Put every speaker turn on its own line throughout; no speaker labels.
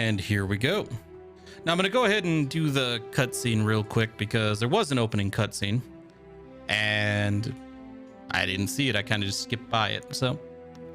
And here we go. Now I'm going to go ahead and do the cutscene real quick because there was an opening cutscene and I didn't see it. I kind of just skipped by it. So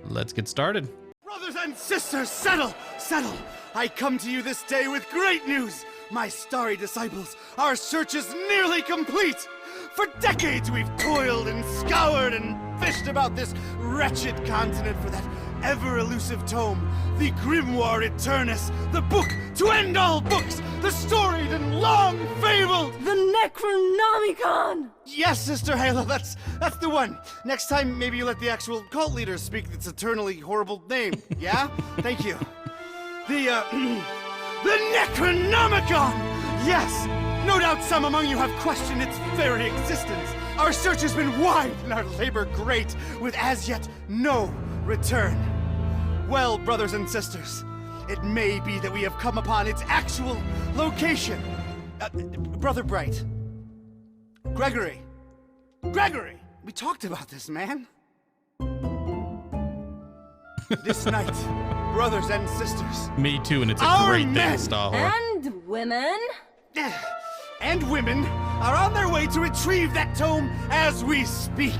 let's get started.
Brothers and sisters, settle, settle. I come to you this day with great news. My starry disciples, our search is nearly complete. For decades we've toiled and scoured and fished about this wretched continent for that ever-elusive tome, the Grimoire Eternus, the book to end all books, the storied and long-fabled...
The Necronomicon!
Yes, Sister Halo, that's the one. Next time, maybe you let the actual cult leader speak its eternally horrible name, yeah? Thank you. The Necronomicon! Yes! No doubt some among you have questioned its very existence. Our search has been wide and our labor great, with as yet no return. Well, brothers and sisters, it may be that we have come upon its actual location. Brother Bright. Gregory, we talked about this, man. This night, brothers and sisters.
Me too, and it's a
Our
great
men
day, Starhawk.
And women.
And women are on their way to retrieve that tome as we speak.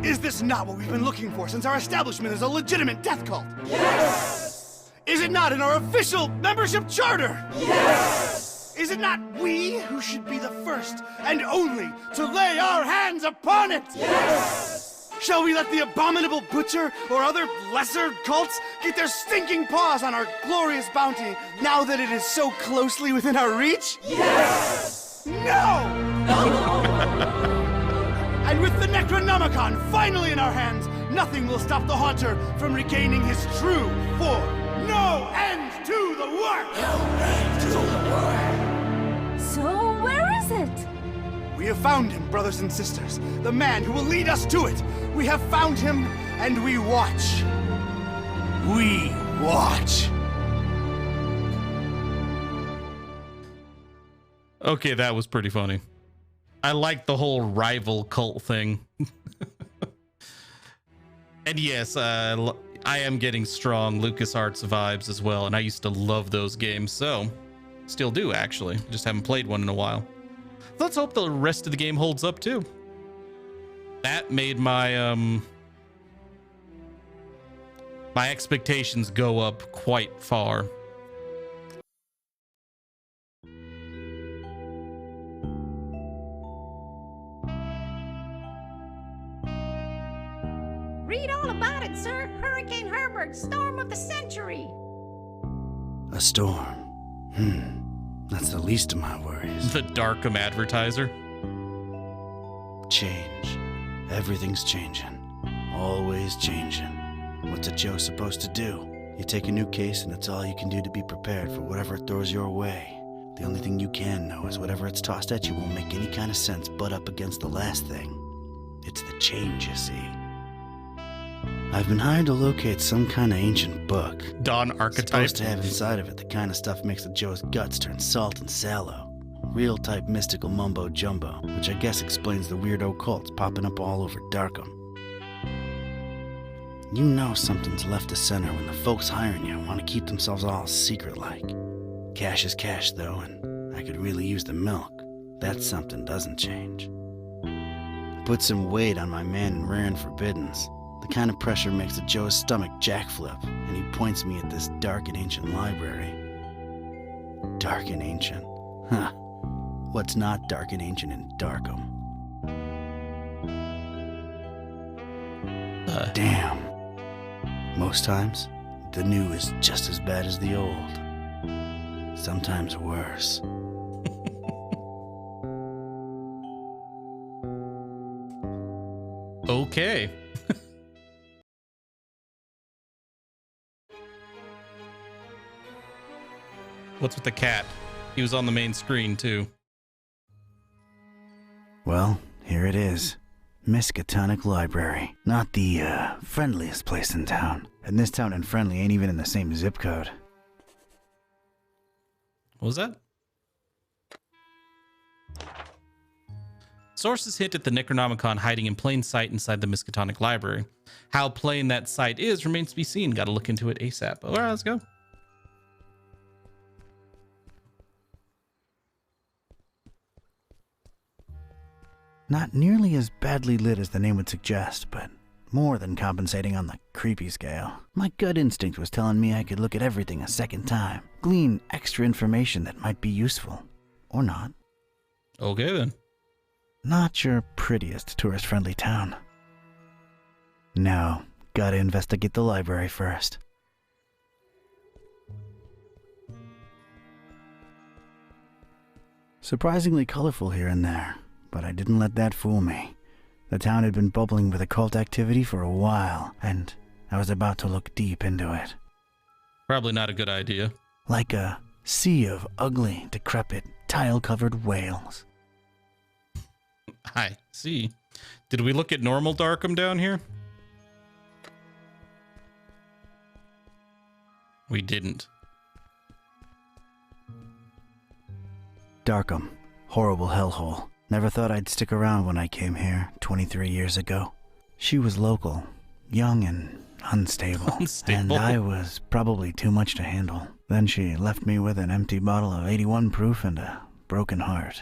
Is this not what we've been looking for since our establishment is a legitimate death cult?
Yes!
Is it not in our official membership charter?
Yes!
Is it not we who should be the first and only to lay our hands upon it?
Yes!
Shall we let the abominable butcher or other lesser cults get their stinking paws on our glorious bounty now that it is so closely within our reach?
Yes!
No! And with the Necronomicon finally in our hands, nothing will stop the Haunter from regaining his true form. No end to the work!
No end to the work! So where is it?
We have found him, brothers and sisters. The man who will lead us to it. We have found him, and we watch. We watch.
Okay, that was pretty funny. I like the whole rival cult thing. And yes, I am getting strong LucasArts vibes as well, and I used to love those games, so still do actually. Just haven't played one in a while. Let's hope the rest of the game holds up too. That made my my expectations go up quite far.
Read all about it, sir. Hurricane Herbert, storm of the century.
A storm. That's the least of my worries.
The Darkham advertiser.
Change. Everything's changing. Always changing. What's a Joe supposed to do? You take a new case and it's all you can do to be prepared for whatever it throws your way. The only thing you can know is whatever it's tossed at you won't make any kind of sense but up against the last thing. It's the change, you see. I've been hired to locate some kind of ancient book.
Dawn archetype.
Supposed to have inside of it the kind of stuff makes a Joe's guts turn salt and sallow. Real type mystical mumbo jumbo, which I guess explains the weirdo cults popping up all over Darkham. You know something's left of center when the folks hiring you want to keep themselves all secret-like. Cash is cash, though, and I could really use the milk. That something doesn't change. Put some weight on my man in rare and forbiddens. The kind of pressure makes a Joe's stomach jackflip, and he points me at this dark and ancient library. Dark and ancient? Huh. What's not dark and ancient in Darkham? Damn. Most times, the new is just as bad as the old. Sometimes worse.
Okay. What's with the cat? He was on the main screen too.
Well, here it is. Miskatonic Library. Not the, friendliest place in town. And this town and friendly ain't even in the same zip code.
What was that? Sources hint at the Necronomicon hiding in plain sight inside the Miskatonic Library. How plain that sight is remains to be seen. Gotta look into it ASAP. All right, let's go.
Not nearly as badly lit as the name would suggest, but more than compensating on the creepy scale. My gut instinct was telling me I could look at everything a second time, glean extra information that might be useful. Or not.
Okay then.
Not your prettiest tourist-friendly town. No, gotta investigate the library first. Surprisingly colorful here and there, but I didn't let that fool me. The town had been bubbling with occult activity for a while, and I was about to look deep into it.
Probably not a good idea.
Like a sea of ugly, decrepit, tile-covered whales.
I see. Did we look at normal Darkham down here? We didn't.
Darkham, horrible hellhole. Never thought I'd stick around when I came here 23 years ago. She was local, young and unstable. And I was probably too much to handle. Then she left me with an empty bottle of 81 proof and a broken heart.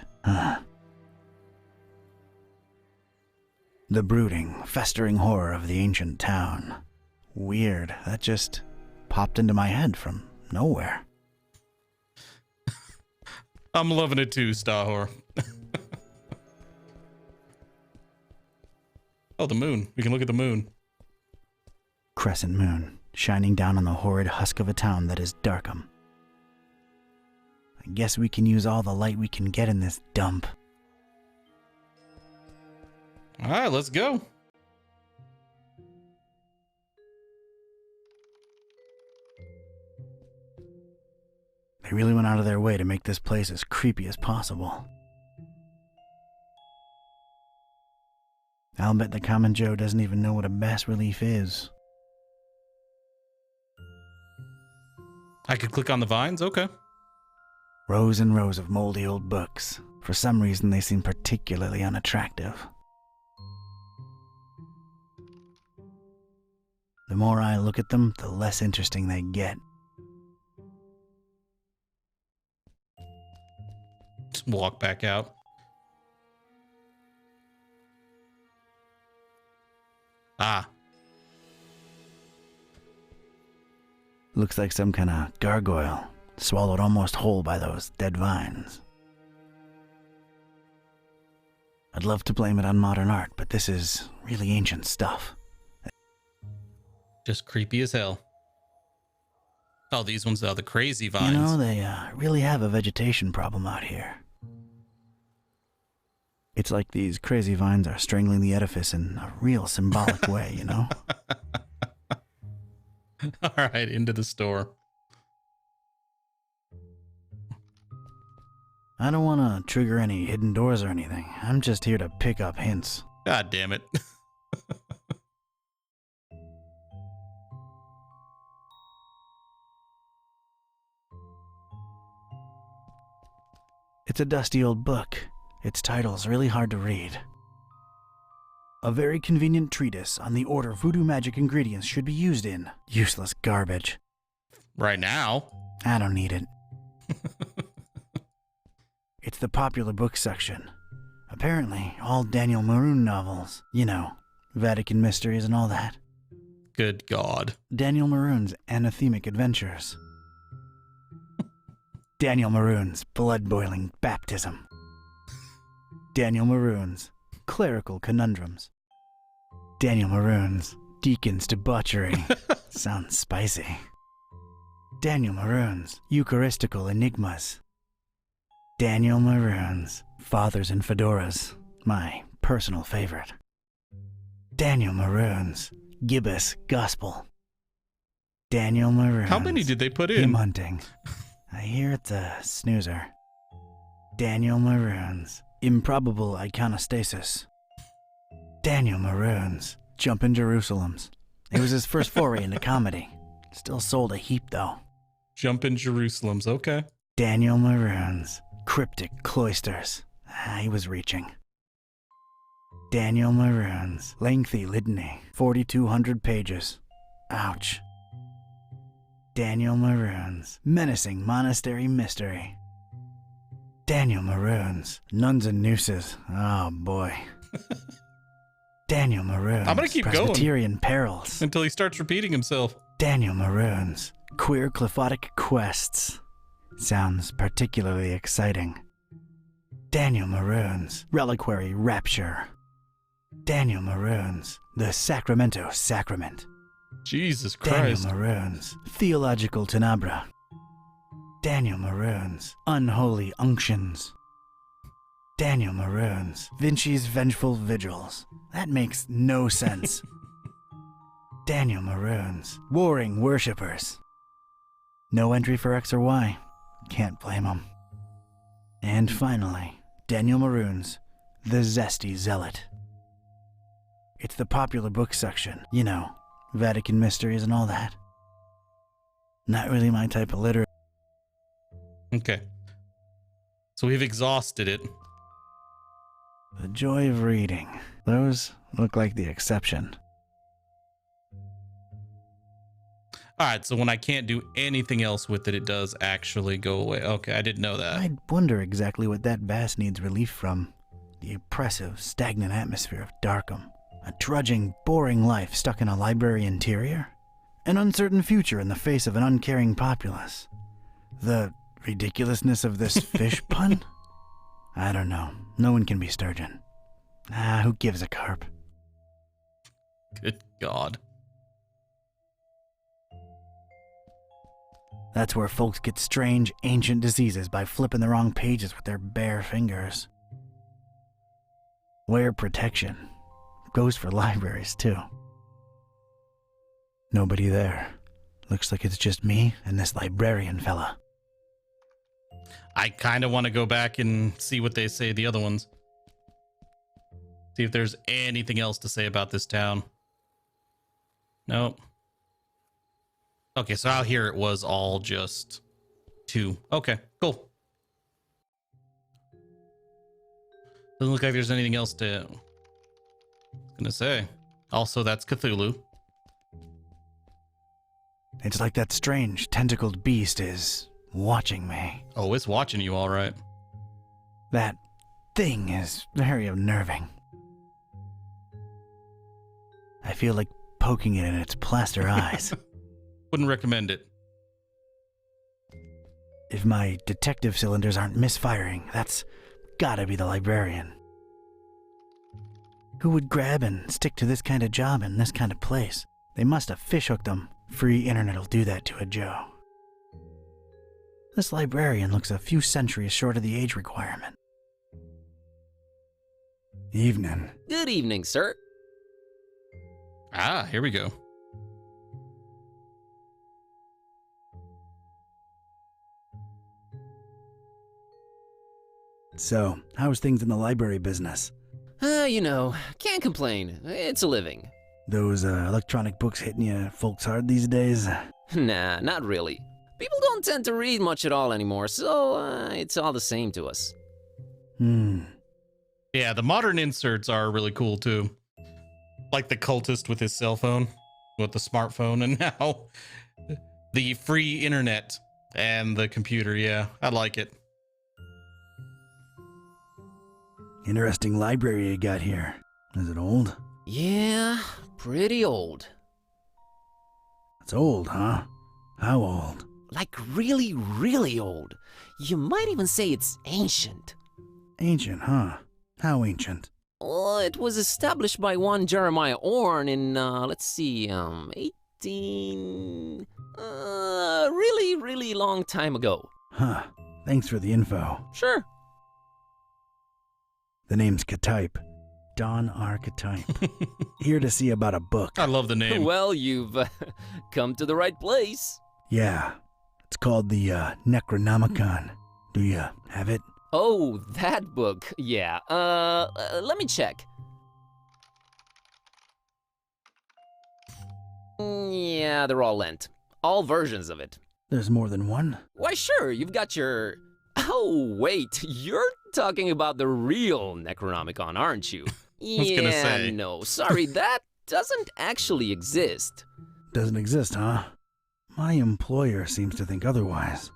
The brooding, festering horror of the ancient town. Weird, that just popped into my head from nowhere.
I'm loving it too, Stahor. Oh, the moon. We can look at the moon.
Crescent moon, shining down on the horrid husk of a town that is Darkham. I guess we can use all the light we can get in this dump.
All right, let's go.
They really went out of their way to make this place as creepy as possible. I'll bet the common Joe doesn't even know what a bas relief is.
I could click on the vines? Okay.
Rows and rows of moldy old books. For some reason, they seem particularly unattractive. The more I look at them, the less interesting they get.
Just walk back out. Ah.
Looks like some kind of gargoyle, swallowed almost whole by those dead vines. I'd love to blame it on modern art, but this is really ancient stuff.
Just creepy as hell. Oh, these ones are the crazy vines.
You know, they really have a vegetation problem out here. It's like these crazy vines are strangling the edifice in a real symbolic way, you know?
All right, into the store.
I don't want to trigger any hidden doors or anything. I'm just here to pick up hints.
God damn it.
It's a dusty old book. Its title's really hard to read. A very convenient treatise on the order voodoo magic ingredients should be used in. Useless garbage.
Right now?
I don't need it. It's the popular book section. Apparently, all Daniel Maroon novels. You know, Vatican mysteries and all that.
Good God.
Daniel Maroon's anathemic adventures. Daniel Maroon's blood-boiling baptism. Daniel Maroon's clerical conundrums. Daniel Maroon's deacon's debauchery. Sounds spicy. Daniel Maroon's Eucharistical enigmas. Daniel Maroon's Fathers in Fedoras, my personal favorite. Daniel Maroon's Gibbous Gospel. Daniel Maroon's
How many did they put in?
Hymn hunting. I hear it's a snoozer. Daniel Maroon's Improbable Iconostasis. Daniel Maroon's Jumpin' Jerusalems. It was his first foray into comedy. Still sold a heap, though.
Jumpin' Jerusalems, okay.
Daniel Maroon's Cryptic Cloisters. He was reaching. Daniel Maroon's Lengthy Litany. 4,200 pages. Ouch. Daniel Maroon's Menacing Monastery Mystery. Daniel Maroons. Nuns and nooses. Oh, boy. Daniel Maroons.
I'm gonna keep going.
Presbyterian perils.
Until he starts repeating himself.
Daniel Maroons. Queer Clefodic quests. Sounds particularly exciting. Daniel Maroons. Reliquary rapture. Daniel Maroons. The Sacramento Sacrament.
Jesus Christ.
Daniel Maroons. Theological Tenebra. Daniel Maroons. Unholy Unctions. Daniel Maroons. Vinci's Vengeful Vigils. That makes no sense. Daniel Maroons. Warring Worshippers. No entry for X or Y. Can't blame them. And finally, Daniel Maroons. The Zesty Zealot. It's the popular book section. You know, Vatican mysteries and all that. Not really my type of literature.
Okay. So we've exhausted it.
The joy of reading. Those look like the exception.
Alright, so when I can't do anything else with it, it does actually go away. Okay, I didn't know that.
I'd wonder exactly what that bass needs relief from. The oppressive, stagnant atmosphere of Darkham. A trudging, boring life stuck in a library interior? An uncertain future in the face of an uncaring populace? The ridiculousness of this fish pun? I don't know. No one can be Sturgeon. Who gives a carp?
Good God.
That's where folks get strange, ancient diseases by flipping the wrong pages with their bare fingers. Wear protection. Goes for libraries, too. Nobody there. Looks like it's just me and this librarian fella.
I kind of want to go back and see what they say the other ones. See if there's anything else to say about this town. Nope. Okay, so out here it was all just 2. Okay, cool. Doesn't look like there's anything else to... gonna say. Also, that's Cthulhu.
It's like that strange, tentacled beast is watching me.
Oh, it's watching you all right.
That thing is very unnerving. I feel like poking it in its plaster eyes.
Wouldn't recommend it.
If my detective cylinders aren't misfiring, that's gotta be the librarian. Who would grab and stick to this kind of job in this kind of place? They must have fishhooked them. Free internet'll do that to a Joe. This librarian looks a few centuries short of the age requirement. Evening.
Good evening, sir.
Ah, here we go.
So, how's things in the library business?
Can't complain. It's a living.
Those electronic books hitting you folks hard these days?
Nah, not really. People don't tend to read much at all anymore, so it's all the same to us.
Yeah, the modern inserts are really cool too. Like the cultist with his cell phone, with the smartphone, and now the free internet and the computer. Yeah, I like it.
Interesting library you got here. Is it old?
Yeah, pretty old.
It's old, huh? How old?
Like really, really old. You might even say it's ancient.
Ancient, huh? How ancient?
Well, it was established by one Jeremiah Orne in, 18... really, really long time ago.
Huh. Thanks for the info.
Sure.
The name's Katype. Don Archetype. Here to see about a book.
I love the name.
Well, you've come to the right place.
Yeah. It's called the Necronomicon. Do you have it?
Oh, that book. Yeah. Let me check. Yeah, they're all lent. All versions of it.
There's more than one?
Why, sure. You've got your... Oh, wait. You're talking about the real Necronomicon, aren't you?
was gonna say.
No. Sorry, that doesn't actually exist.
Doesn't exist, huh? My employer seems to think otherwise.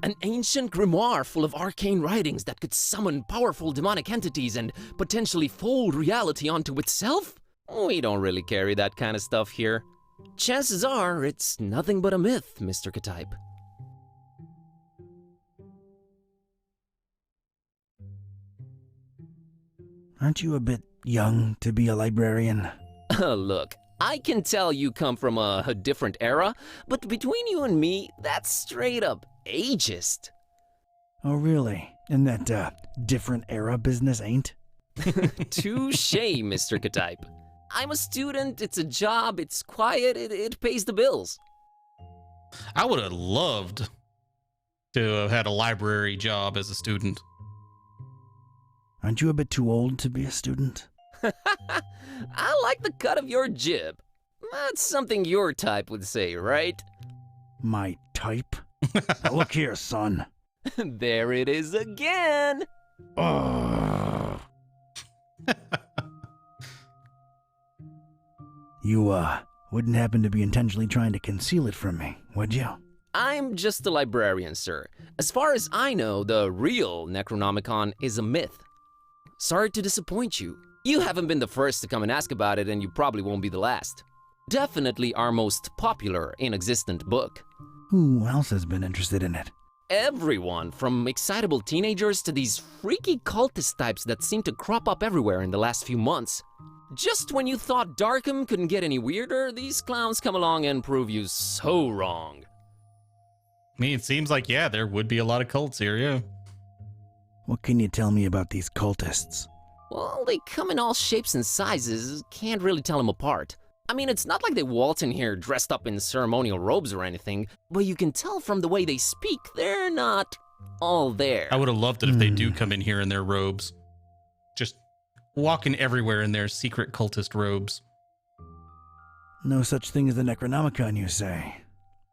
An ancient grimoire full of arcane writings that could summon powerful demonic entities and potentially fold reality onto itself? We don't really carry that kind of stuff here. Chances are it's nothing but a myth, Mr. Ktype.
Aren't you a bit young to be a librarian?
Look, I can tell you come from a different era, but between you and me, that's straight up ageist.
Oh, really? And that, different era business ain't?
Touché, Mr. Ktype. I'm a student, it's a job, it's quiet, it pays the bills.
I would have loved to have had a library job as a student.
Aren't you a bit too old to be a student?
I like the cut of your jib. That's something your type would say, right?
My type? Now look here, son.
There it is again.
Ugh. You, wouldn't happen to be intentionally trying to conceal it from me, would you?
I'm just a librarian, sir. As far as I know, the real Necronomicon is a myth. Sorry to disappoint you. You haven't been the first to come and ask about it, and you probably won't be the last. Definitely our most popular inexistent book.
Who else has been interested in it?
Everyone, from excitable teenagers to these freaky cultist types that seem to crop up everywhere in the last few months. Just when you thought Darkham couldn't get any weirder, these clowns come along and prove you so wrong.
I mean, it seems like, yeah, there would be a lot of cults here, yeah.
What can you tell me about these cultists?
Well, they come in all shapes and sizes, can't really tell them apart. I mean, it's not like they waltz in here dressed up in ceremonial robes or anything, but you can tell from the way they speak, they're not all there.
I would have loved it if they do come in here in their robes. Just walking everywhere in their secret cultist robes.
No such thing as the Necronomicon, you say?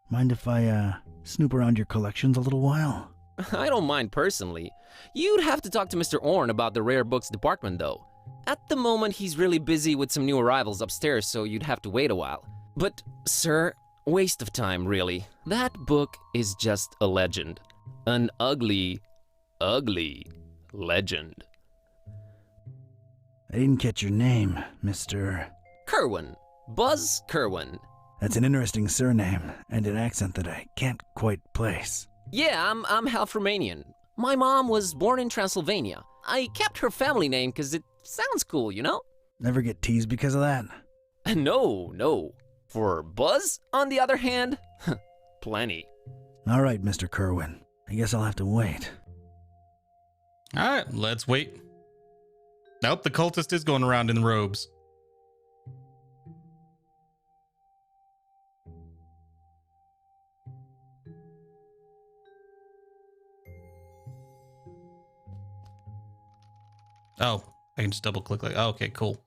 Mind if I, snoop around your collections a little while?
I don't mind personally. You'd have to talk to Mr. Orn about the rare books department, though. At the moment, he's really busy with some new arrivals upstairs, so you'd have to wait a while. But, sir, waste of time, really. That book is just a legend. An ugly, ugly legend.
I didn't catch your name, Mr.
Kerwin. Buzz Kerwin.
That's an interesting surname, and an accent that I can't quite place.
Yeah, I'm half Romanian. My mom was born in Transylvania. I kept her family name because it sounds cool, you know?
Never get teased because of that?
No. For Buzz, on the other hand, plenty.
All right, Mr. Kerwin. I guess I'll have to wait.
All right, let's wait. Nope, the cultist is going around in robes. Oh, I can just double click like, oh, okay, cool.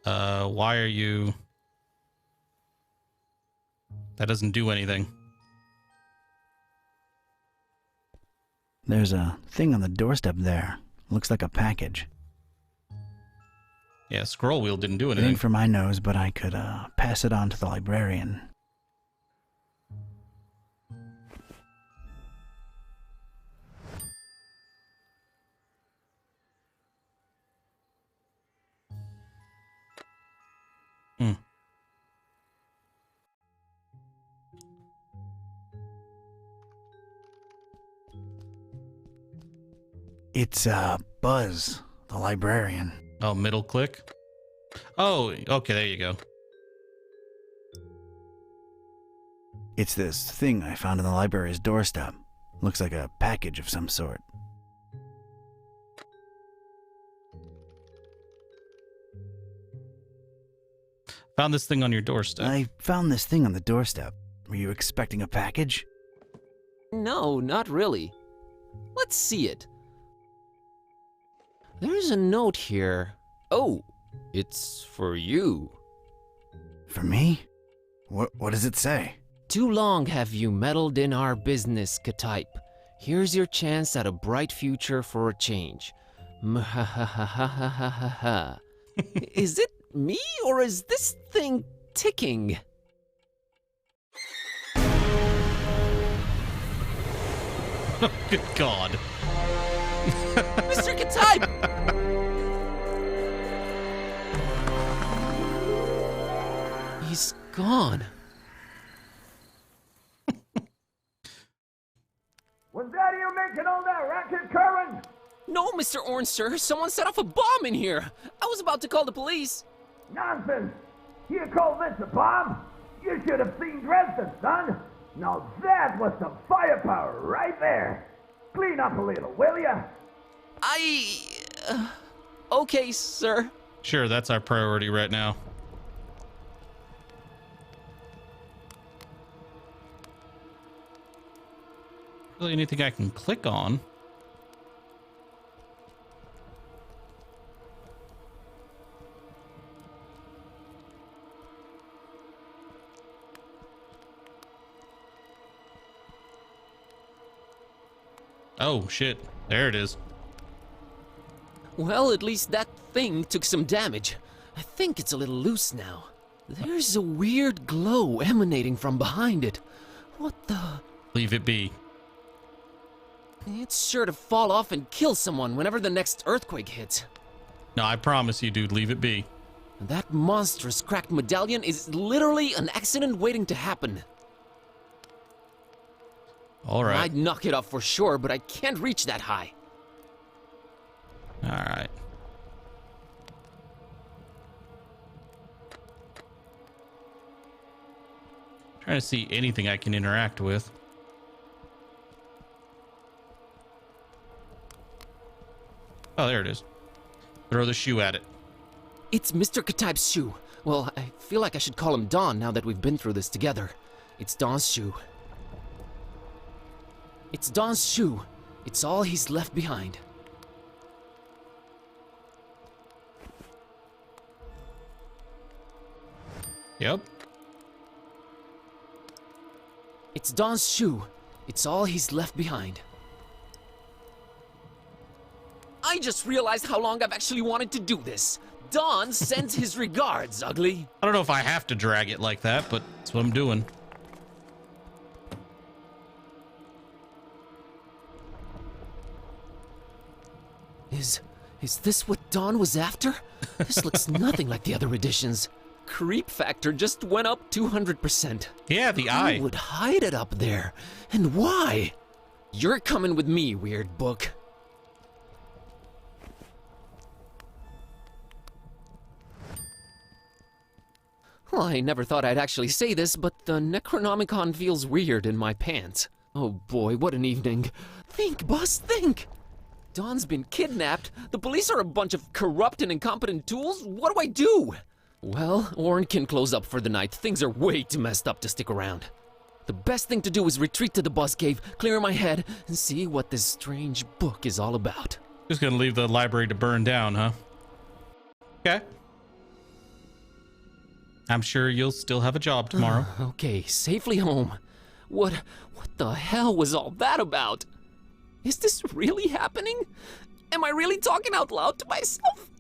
Why are you... That doesn't do anything.
There's a thing on the doorstep there. Looks like a package.
Yeah, scroll wheel didn't do
It
anything.
ain't for my nose, but I could, pass it on to the librarian. It's, Buzz, the librarian.
Oh, middle click. Oh, okay, there you go.
It's this thing I found on the library's doorstep. Looks like a package of some sort.
Found this thing on your doorstep.
I found this thing on the doorstep. Were you expecting a package?
No, not really. Let's see it. There's a note here. Oh, it's for you.
For me? What does it say?
Too long have you meddled in our business, Ktype. Here's your chance at a bright future for a change. Mhahahahahaha. Is it me, or is this thing ticking.
Good God.
Mr. Kataib! He's gone.
Was that you making all that racket, Curran?
No, Mr. Orange, sir. Someone set off a bomb in here. I was about to call the police.
Nonsense! You call this a bomb? You should have seen Dresden, son! Now that was some firepower right there! Clean up a little, will ya?
Okay, sir.
Sure, that's our priority right now. Really anything I can click on? Oh, shit. There it is.
Well, at least that thing took some damage. I think it's a little loose now. There's a weird glow emanating from behind it. What the...
Leave it be.
It's sure to fall off and kill someone whenever the next earthquake hits.
No, I promise you, dude. Leave it be.
That monstrous cracked medallion is literally an accident waiting to happen.
All right.
I'd knock it off for sure, but I can't reach that high.
All right. Trying to see anything I can interact with. Oh, there it is. Throw the shoe at it.
It's Mr. Kataib's shoe. Well, I feel like I should call him Don now that we've been through this together. It's Don's shoe. It's Don's shoe. It's all he's left behind.
Yep.
It's Don's shoe. It's all he's left behind. I just realized how long I've actually wanted to do this. Don sends his regards, Ugly.
I don't know if I have to drag it like that, but that's what I'm doing.
Is this what Don was after? This looks nothing like the other editions. Creep factor just went up 200%.
Yeah, the eye.
Who would hide it up there? And why? You're coming with me, weird book. Well, I never thought I'd actually say this, but the Necronomicon feels weird in my pants. Oh boy, what an evening. Think, boss, think! Don's been kidnapped, the police are a bunch of corrupt and incompetent tools, what do I do? Well, Orn can close up for the night, things are way too messed up to stick around. The best thing to do is retreat to the bus cave, clear my head, and see what this strange book is all about.
Just gonna leave the library to burn down, huh? Okay. I'm sure you'll still have a job tomorrow.
Okay, safely home. What the hell was all that about? Is this really happening? Am I really talking out loud to myself?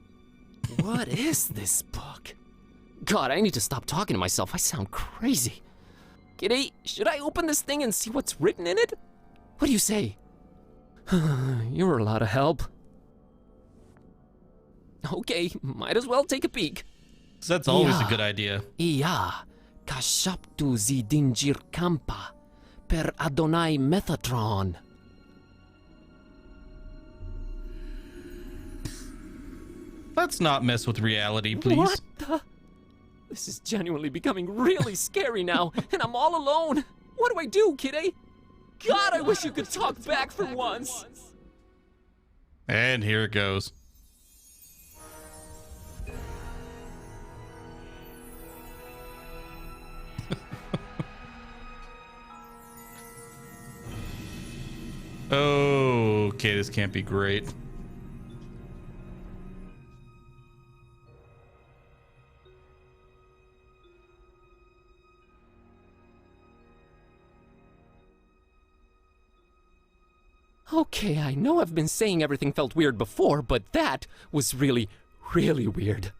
What is this book? God, I need to stop talking to myself. I sound crazy. Kitty, should I open this thing and see what's written in it? What do you say? You're a lot of help. Okay, might as well take a peek.
So that's always a
Yeah.
good idea.
Ia, kashaptu zidinjir kampa, per Adonai Metatron.
Let's not mess with reality, please.
What the? This is genuinely becoming really scary now, and I'm all alone. What do I do, kiddy? God, I wish you could talk back for once.
And here it goes. Okay, this can't be great.
Okay, I know I've been saying everything felt weird before, but that was really, really weird.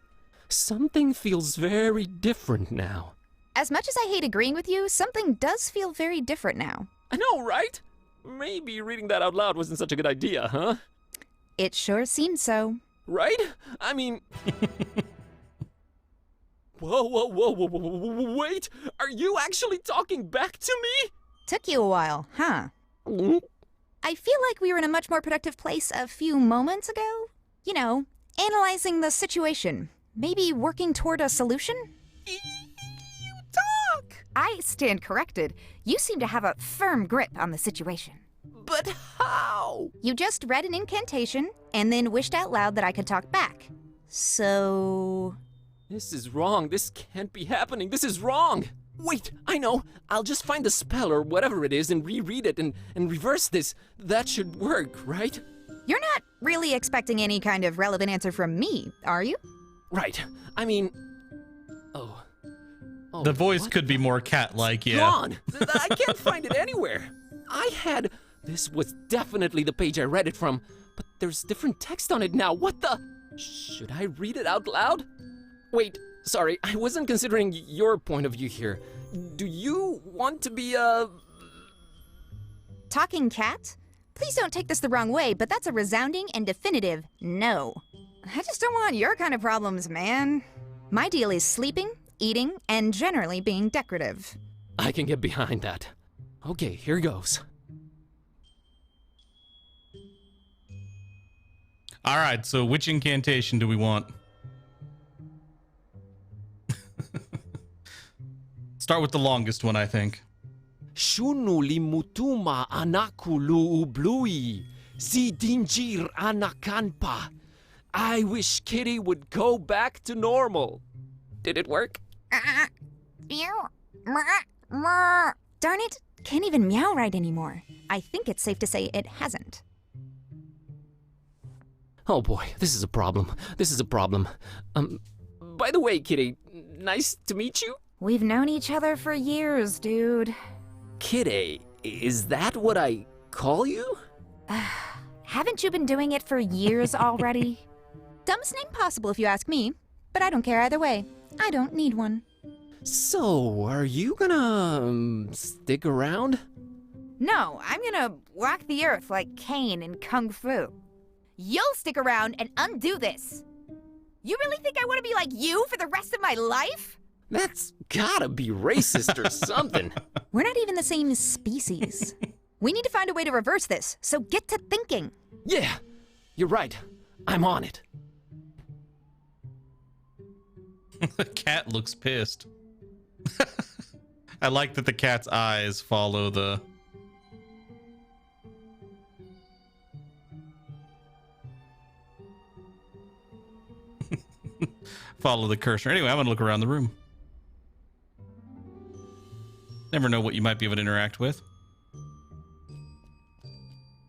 Something feels very different now.
As much as I hate agreeing with you, something does feel very different now.
I know, right? Maybe reading that out loud wasn't such a good idea, huh?
It sure seems so.
Right? I mean... Whoa, wait! Are you actually talking back to me?
Took you a while, huh? I feel like we were in a much more productive place a few moments ago. You know, analyzing the situation. Maybe working toward a solution?
You talk!
I stand corrected. You seem to have a firm grip on the situation.
But how?
You just read an incantation and then wished out loud that I could talk back. So...
This is wrong. This can't be happening. This is wrong. Wait, I know. I'll just find the spell or whatever it is and reread it and reverse this. That should work, right?
You're not really expecting any kind of relevant answer from me, are you?
Right. I mean... Oh.
The voice
what
could be more cat-like, yeah.
Gone. I can't find it anywhere. This was definitely the page I read it from, but there's different text on it now. What the... Should I read it out loud? Wait, sorry, I wasn't considering your point of view here. Do you want to be a...
Talking cat? Please don't take this the wrong way, but that's a resounding and definitive no. I just don't want your kind of problems, man. My deal is sleeping, eating, and generally being decorative.
I can get behind that. Okay, here goes.
All right, so which incantation do we want? Start with the longest one, I think.
Shunuli mutuma anakulu ublui, zidinjir anakanpa. I wish Kitty would go back to normal. Did it work?
Darn it, can't even meow right anymore. I think it's safe to say it hasn't.
Oh boy, this is a problem. By the way, Kitty, nice to meet you.
We've known each other for years, dude.
Kitty, is that what I call you?
Haven't you been doing it for years already? Dumbest name possible if you ask me, but I don't care either way. I don't need one.
So, are you gonna stick around?
No, I'm gonna walk the earth like Caine in Kung Fu. You'll stick around and undo this. You really think I want to be like you for the rest of my life?
That's gotta be racist or something.
We're not even the same species. We need to find a way to reverse this, so get to thinking.
Yeah, you're right. I'm on it.
The cat looks pissed. I like that the cat's eyes follow the... follow the cursor. Anyway, I'm gonna look around the room. Never know what you might be able to interact with.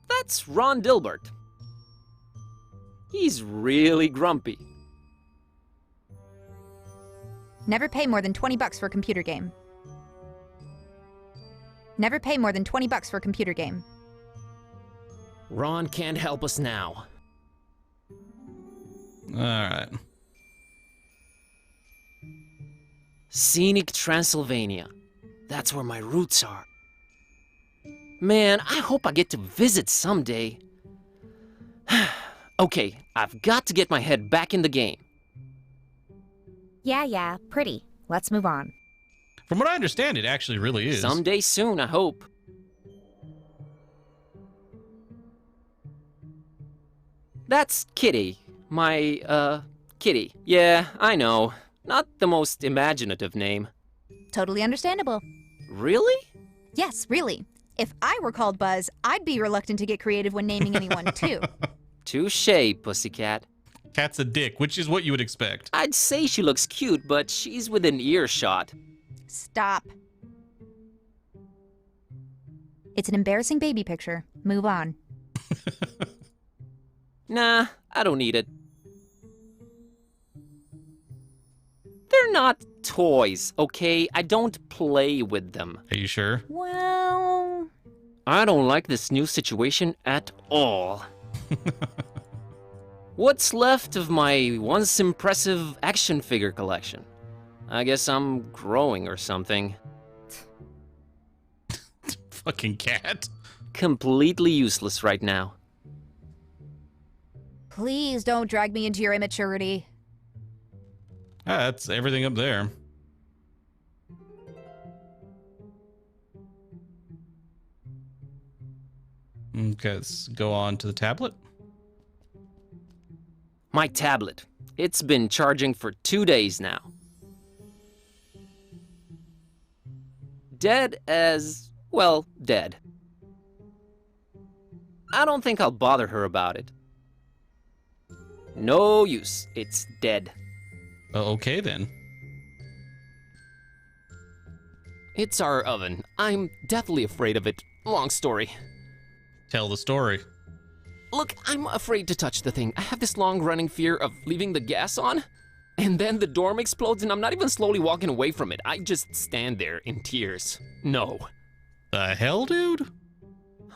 That's Ron Dilbert. He's really grumpy.
Never pay more than $20 for a computer game. Never pay more than $20 for a computer game.
Ron can't help us now.
All right.
Scenic Transylvania. That's where my roots are. Man, I hope I get to visit someday. Okay, I've got to get my head back in the game.
Yeah, pretty. Let's move on.
From what I understand, it actually really is.
Someday soon, I hope. That's Kitty. My, Kitty. Yeah, I know. Not the most imaginative name.
Totally understandable.
Really?
Yes, really. If I were called Buzz, I'd be reluctant to get creative when naming anyone, too.
Touché, pussycat.
Cat's a dick, which is what you would expect.
I'd say she looks cute, but she's within earshot.
Stop. It's an embarrassing baby picture. Move on.
Nah, I don't need it. They're not toys, okay? I don't play with them.
Are you sure?
Well...
I don't like this new situation at all. What's left of my once impressive action figure collection? I guess I'm growing or something.
Fucking cat.
Completely useless right now.
Please don't drag me into your immaturity.
Ah, that's everything up there. Okay, let's go on to the tablet.
My tablet. It's been charging for 2 days now. Dead as, well, dead. I don't think I'll bother her about it. No use. It's dead.
Okay then.
It's our oven. I'm deathly afraid of it. Long story.
Tell the story.
Look, I'm afraid to touch the thing. I have this long-running fear of leaving the gas on, and then the dorm explodes and I'm not even slowly walking away from it. I just stand there in tears. No.
The hell, dude?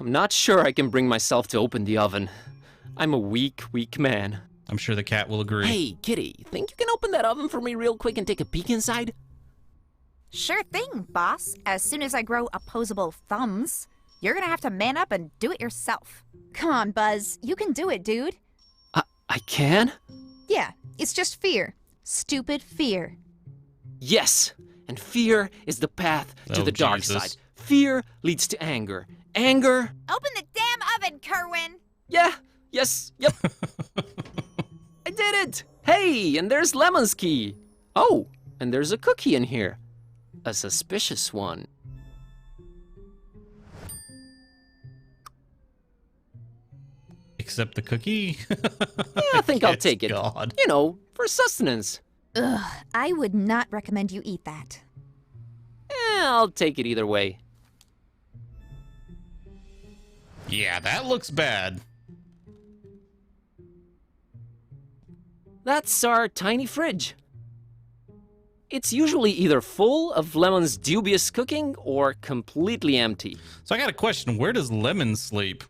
I'm not sure I can bring myself to open the oven. I'm a weak, weak man.
I'm sure the cat will agree.
Hey, kitty, think you can open that oven for me real quick and take a peek inside?
Sure thing, boss. As soon as I grow opposable thumbs, you're gonna have to man up and do it yourself. Come on, Buzz. You can do it, dude.
I can?
Yeah, it's just fear. Stupid fear.
Yes, and fear is the path to
Oh,
the dark
Jesus.
side. Fear leads to anger. Anger?
Open the damn oven, Kerwin!
Yeah, yes, yep. I did it! Hey, and there's Lemon's key. Oh, and there's a cookie in here. A suspicious one.
Except the cookie?
Yeah, I think I'll
Yes,
take it.
God.
You know, for sustenance.
Ugh, I would not recommend you eat that.
I'll take it either way.
Yeah, that looks bad.
That's our tiny fridge. It's usually either full of Lemon's dubious cooking or completely empty.
So I got a question. Where does Lemon sleep?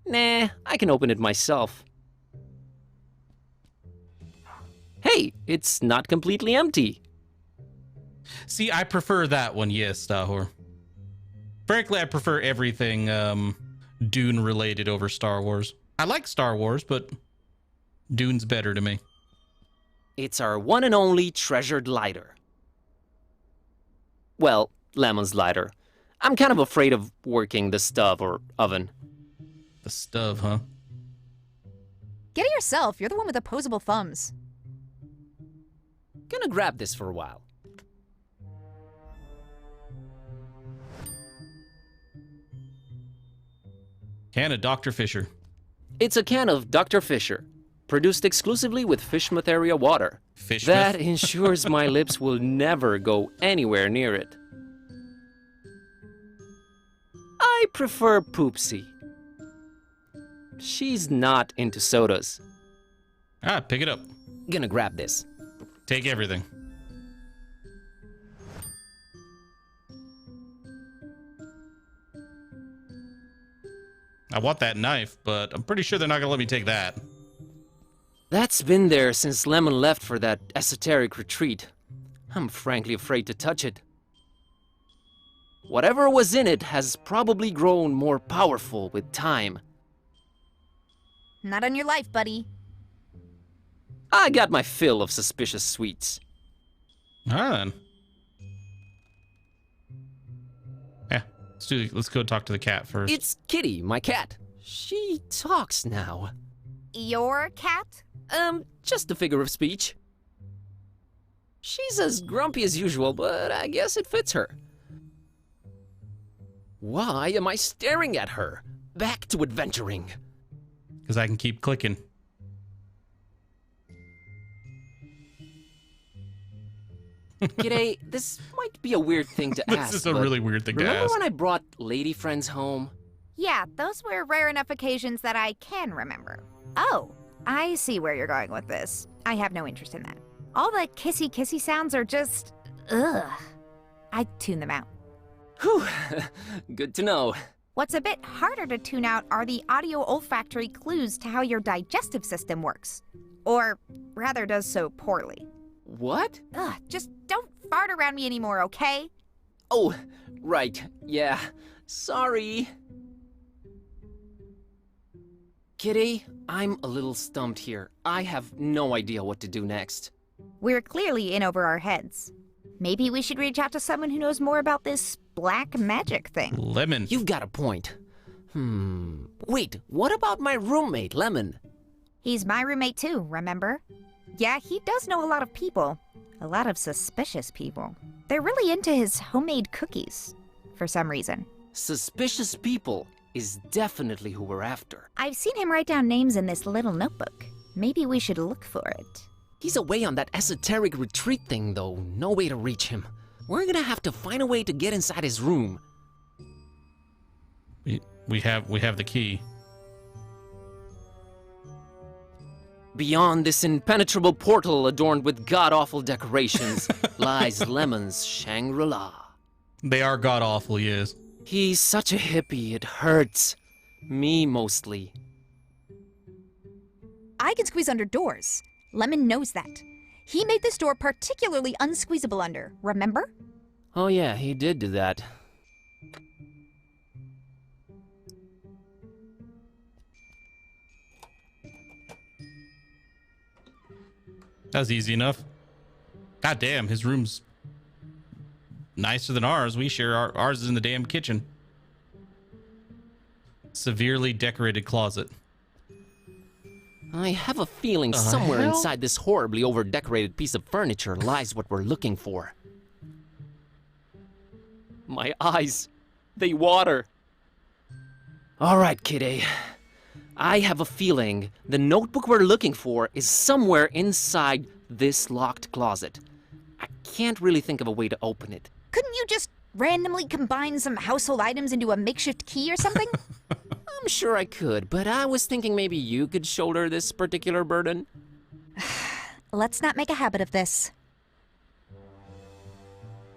Nah, I can open it myself. Hey, it's not completely empty.
See, I prefer that one, yes, Dahor. Frankly, I prefer everything Dune related over Star Wars. I like Star Wars, but Dune's better to me.
It's our one and only treasured lighter. Well, Lemon's lighter. I'm kind of afraid of working the stove or oven.
The stove, huh?
Get it yourself. You're the one with opposable thumbs.
Gonna grab this for a while.
Can of Dr. Fisher.
It's a can of Dr. Fisher, produced exclusively with Fishmouth area water.
Fishmouth?
That ensures my lips will never go anywhere near it. I prefer Poopsie. She's not into sodas.
Ah, pick it up.
Gonna grab this.
Take everything. I want that knife, but I'm pretty sure they're not gonna let me take that.
That's been there since Lemon left for that esoteric retreat. I'm frankly afraid to touch it. Whatever was in it has probably grown more powerful with time.
Not on your life, buddy.
I got my fill of suspicious sweets.
Alright then. Yeah, let's go talk to the cat first.
It's Kitty, my cat. She talks now.
Your cat?
Just a figure of speech. She's as grumpy as usual, but I guess it fits her. Why am I staring at her? Back to adventuring.
Because I can keep clicking.
G'day, this might be a weird thing to ask.
This is a
but
really weird thing to
remember
ask.
when I brought lady friends home?
Yeah, those were rare enough occasions that I can remember. Oh, I see where you're going with this. I have no interest in that. All the kissy sounds are just, ugh. I'd tune them out.
Whew, good to know.
What's a bit harder to tune out are the audio-olfactory clues to how your digestive system works. Or, rather, does so poorly.
What?
Ugh, just don't fart around me anymore, okay?
Oh, right. Yeah. Sorry. Kitty, I'm a little stumped here. I have no idea what to do next.
We're clearly in over our heads. Maybe we should reach out to someone who knows more about this black magic thing.
Lemon.
You've got a point. Wait, what about my roommate, Lemon?
He's my roommate too, remember? Yeah, he does know a lot of people. A lot of suspicious people. They're really into his homemade cookies, for some reason.
Suspicious people is definitely who we're after.
I've seen him write down names in this little notebook. Maybe we should look for it.
He's away on that esoteric retreat thing, though. No way to reach him. We're gonna have to find a way to get inside his room.
We have the key.
Beyond this impenetrable portal adorned with god-awful decorations lies Lemon's Shangri-La.
They are god-awful, yes.
He's such a hippie, it hurts. Me mostly.
I can squeeze under doors. Lemon knows that. He made this door particularly unsqueezable under, remember?
Oh yeah, he did do that.
That was easy enough. God damn, his room's nicer than ours. We share ours is in the damn kitchen. Severely decorated closet.
I have a feeling somewhere
hell?
inside this horribly over-decorated piece of furniture lies what we're looking for. My eyes, they water. All right, kiddy. I have a feeling the notebook we're looking for is somewhere inside this locked closet. I can't really think of a way to open it.
Couldn't you just randomly combine some household items into a makeshift key or something?
I'm sure I could, but I was thinking maybe you could shoulder this particular burden.
Let's not make a habit of this.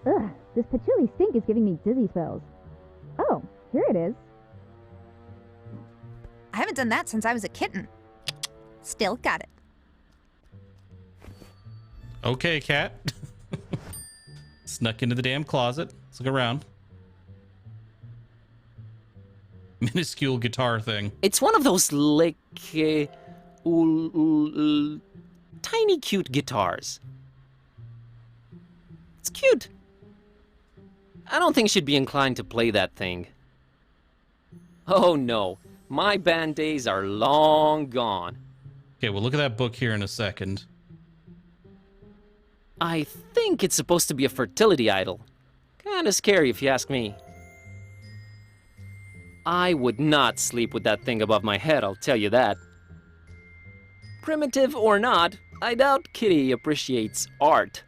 Ugh, this patchouli stink is giving me dizzy spells. Oh, here it is. I haven't done that since I was a kitten. Still got it.
Okay, cat. Snuck into the damn closet. Let's look around. Minuscule guitar thing.
It's one of those tiny cute guitars. It's cute. I don't think she'd be inclined to play that thing. Oh no, my band days are long gone.
Okay, we'll look at that book here in a second.
I think it's supposed to be a fertility idol. Kinda scary if you ask me. I would not sleep with that thing above my head, I'll tell you that. Primitive or not, I doubt Kitty appreciates art.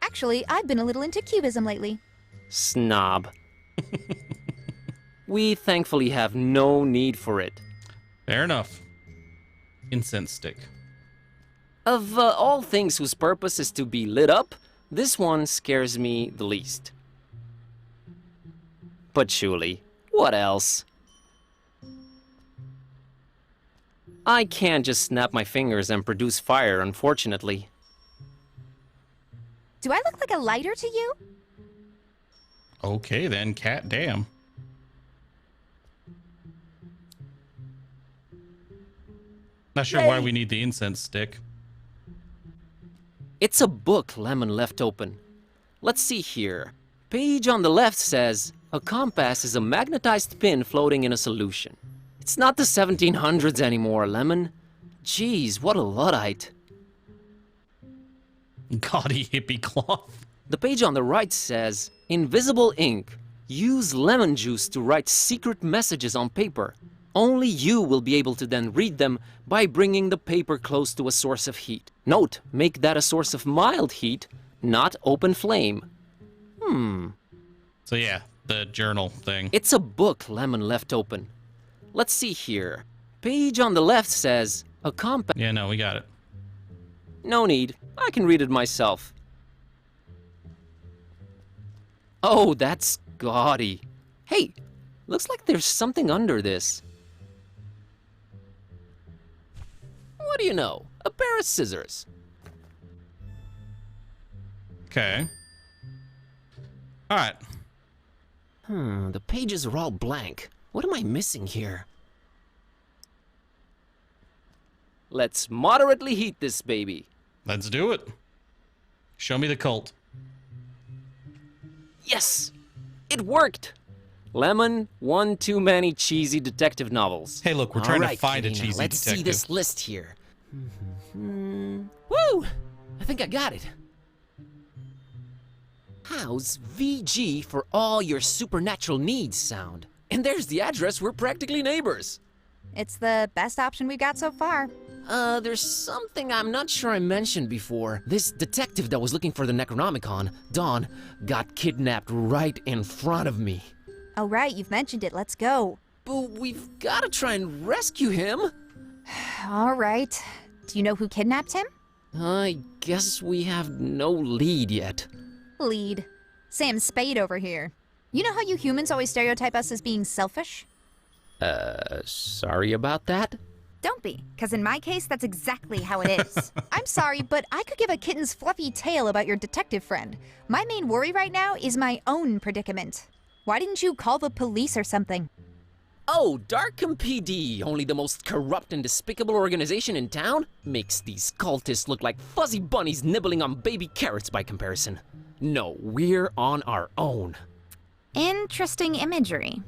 Actually, I've been a little into cubism lately.
Snob. We thankfully have no need for it.
Fair enough. Incense stick.
Of all things whose purpose is to be lit up, this one scares me the least. But surely, what else? I can't just snap my fingers and produce fire, unfortunately.
Do I look like a lighter to you?
Okay then, cat damn. Not sure why we need the incense stick.
It's a book Lemon left open. Let's see here. Page on the left says, a compass is a magnetized pin floating in a solution. It's not the 1700s anymore, Lemon. Jeez, what a Luddite.
Gaudy hippie cloth.
The page on the right says, invisible ink. Use lemon juice to write secret messages on paper. Only you will be able to then read them by bringing the paper close to a source of heat. Note, make that a source of mild heat, not open flame.
So yeah, the journal thing.
It's a book Lemon left open. Let's see here. Page on the left says, a compass.
Yeah, no, we got it.
No need. I can read it myself. Oh, that's gaudy. Hey, Looks like there's something under this. What do you know? A pair of scissors.
Okay. All right.
The pages are all blank. What am I missing here? Let's moderately heat this baby.
Let's do it. Show me the cult.
Yes! It worked! Lemon, one too many cheesy detective novels.
Hey, look, we're trying to
Alright,
find a
Kitty, now
cheesy
let's
detective.
see this list here. Woo! I think I got it. How's VG for all your supernatural needs sound? And there's the address, we're practically neighbors.
It's the best option we've got so far.
There's something I'm not sure I mentioned before. This detective that was looking for the Necronomicon, Dawn, got kidnapped right in front of me.
Oh, right, you've mentioned it. Let's go.
But we've gotta try and rescue him.
All right. Do you know who kidnapped him?
I guess we have no lead yet.
Lead. Sam Spade over here. You know how you humans always stereotype us as being selfish?
Sorry about that?
Don't be, because in my case, that's exactly how it is. I'm sorry, but I could give a kitten's fluffy tale about your detective friend. My main worry right now is my own predicament. Why didn't you call the police or something?
Oh, Darkham PD, only the most corrupt and despicable organization in town? Makes these cultists look like fuzzy bunnies nibbling on baby carrots by comparison. No, we're on our own.
Interesting imagery.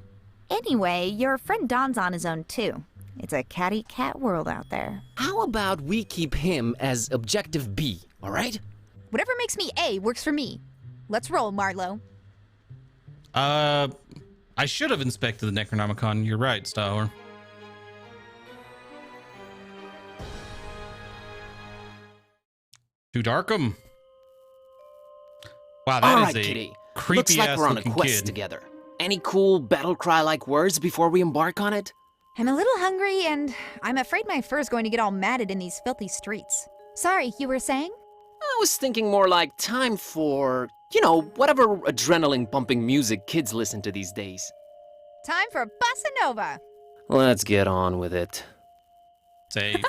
Anyway, your friend Don's on his own too. It's a catty-cat world out there.
How about we keep him as objective B, alright?
Whatever makes me A works for me. Let's roll, Marlowe.
I should have inspected the Necronomicon. You're right, Stower. To Darkham. Wow, that
Alright,
is a
Kitty.
creepy
Looks like
ass
we're on a
looking
quest
kid.
together. Any cool battle cry-like words before we embark on it?
I'm a little hungry, and I'm afraid my fur's going to get all matted in these filthy streets. Sorry, you were saying?
I was thinking more like time for, you know, whatever adrenaline-pumping music kids listen to these days.
Time for Bossa Nova.
Let's get on with it.
Say,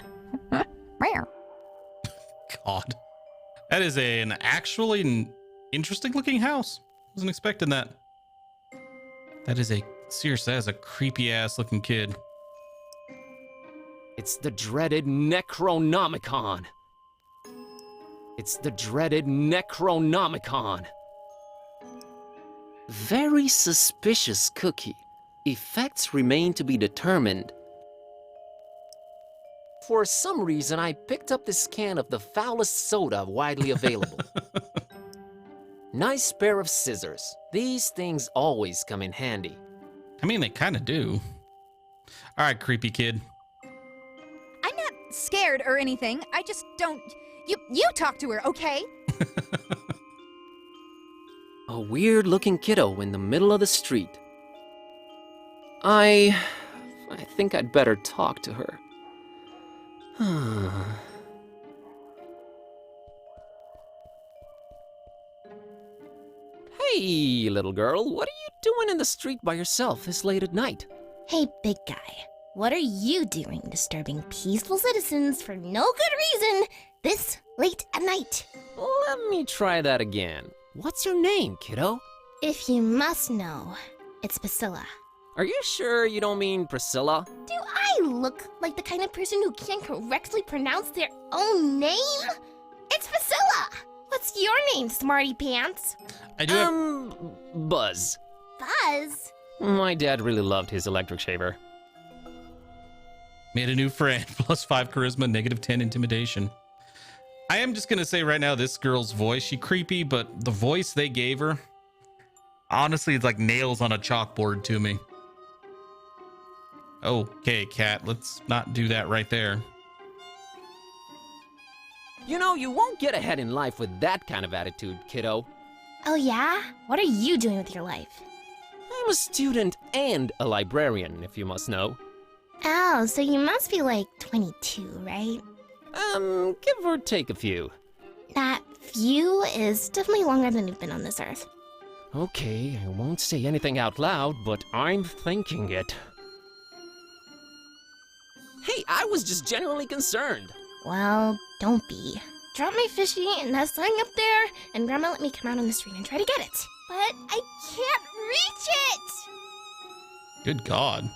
Rare.
God. That is an actually interesting looking house. Wasn't expecting that. That is seriously, that is a creepy ass looking kid.
It's the dreaded Necronomicon. It's the dreaded Necronomicon. Very suspicious cookie. Effects remain to be determined. For some reason, I picked up this can of the foulest soda widely available. Nice pair of scissors. These things always come in handy.
I mean, they kind of do. All right, creepy kid.
I'm not scared or anything. I just don't... You talk to her, okay?
A weird-looking kiddo in the middle of the street. I think I'd better talk to her. Hey, little girl, what are you doing in the street by yourself this late at night?
Hey, big guy. What are you doing disturbing peaceful citizens for no good reason this late at night?
Let me try that again. What's your name, kiddo?
If you must know, it's Priscilla.
Are you sure you don't mean Priscilla?
Do I look like the kind of person who can't correctly pronounce their own name? It's Priscilla! What's your name, smarty pants?
I do have...
Buzz.
Buzz?
My dad really loved his electric shaver.
Made a new friend. +5 charisma, -10 intimidation. I am just going to say right now, this girl's voice, she creepy, but the voice they gave her, honestly, it's like nails on a chalkboard to me. Okay, cat, let's not do that right there.
You know, you won't get ahead in life with that kind of attitude, kiddo.
Oh yeah? What are you doing with your life?
I'm a student and a librarian, if you must know.
Oh, so you must be like 22, right?
Give or take a few.
That few is definitely longer than you've been on this earth.
Okay, I won't say anything out loud, but I'm thinking it. Hey, I was just genuinely concerned.
Well, don't be. Drop my fishy and that sign up there, and Grandma let me come out on the street and try to get it. But I can't reach it!
Good God.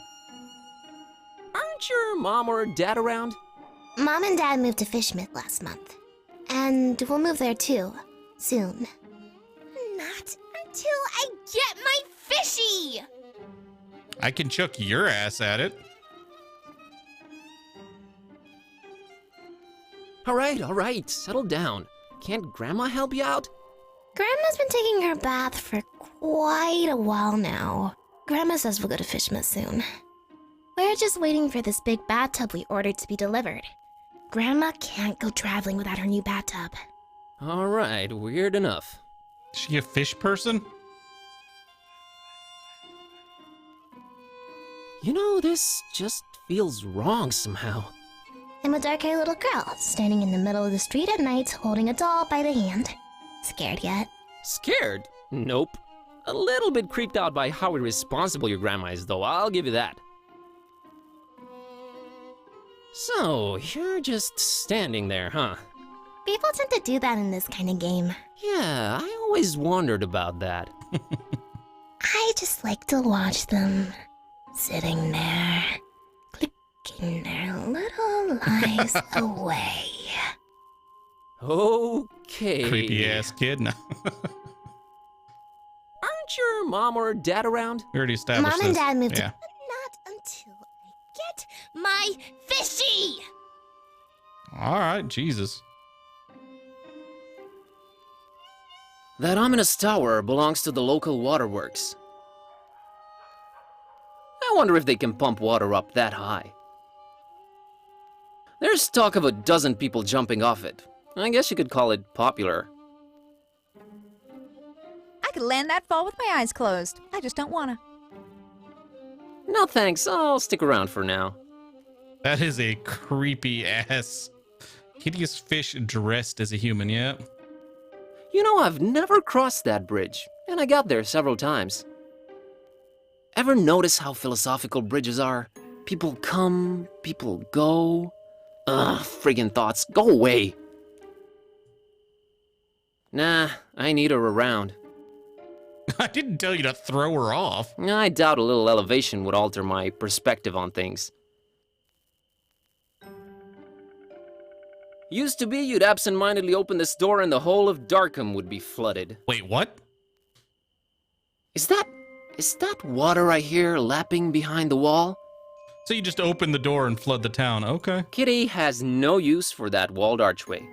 Aren't your mom or dad around?
Mom and Dad moved to Fishmith last month. And we'll move there too, soon. Not until I get my fishy!
I can chuck your ass at it.
All right, settle down. Can't Grandma help you out?
Grandma's been taking her bath for quite a while now. Grandma says we'll go to Fishmith soon. We're just waiting for this big bathtub we ordered to be delivered. Grandma can't go traveling without her new bathtub.
All right, weird enough.
Is she a fish person?
You know, this just feels wrong somehow.
I'm a dark-haired little girl, standing in the middle of the street at night, holding a doll by the hand. Scared yet?
Scared? Nope. A little bit creeped out by how irresponsible your grandma is, though, I'll give you that. So, you're just standing there, huh?
People tend to do that in this kind of game.
Yeah, I always wondered about that.
I just like to watch them, sitting there, clicking their little lives away.
Okay.
Creepy ass kid. No.
Aren't your mom or dad around?
We already established
Mom and
this.
Dad moved
Yeah.
to... Not until I get my fishy!
All right, Jesus.
That ominous tower belongs to the local waterworks. I wonder if they can pump water up that high. There's talk of a dozen people jumping off it. I guess you could call it popular.
I could land that fall with my eyes closed. I just don't wanna.
No thanks, I'll stick around for now.
That is a creepy ass hideous fish dressed as a human, yeah.
You know, I've never crossed that bridge, and I got there several times. Ever notice how philosophical bridges are? People come, people go. Ugh, friggin' thoughts, go away. Nah, I need her around.
I didn't tell you to throw her off.
I doubt a little elevation would alter my perspective on things. Used to be you'd absentmindedly open this door and the whole of Darkham would be flooded.
Wait, what?
Is that water I hear lapping behind the wall?
So you just open the door and flood the town. Okay.
Kitty has no use for that walled archway.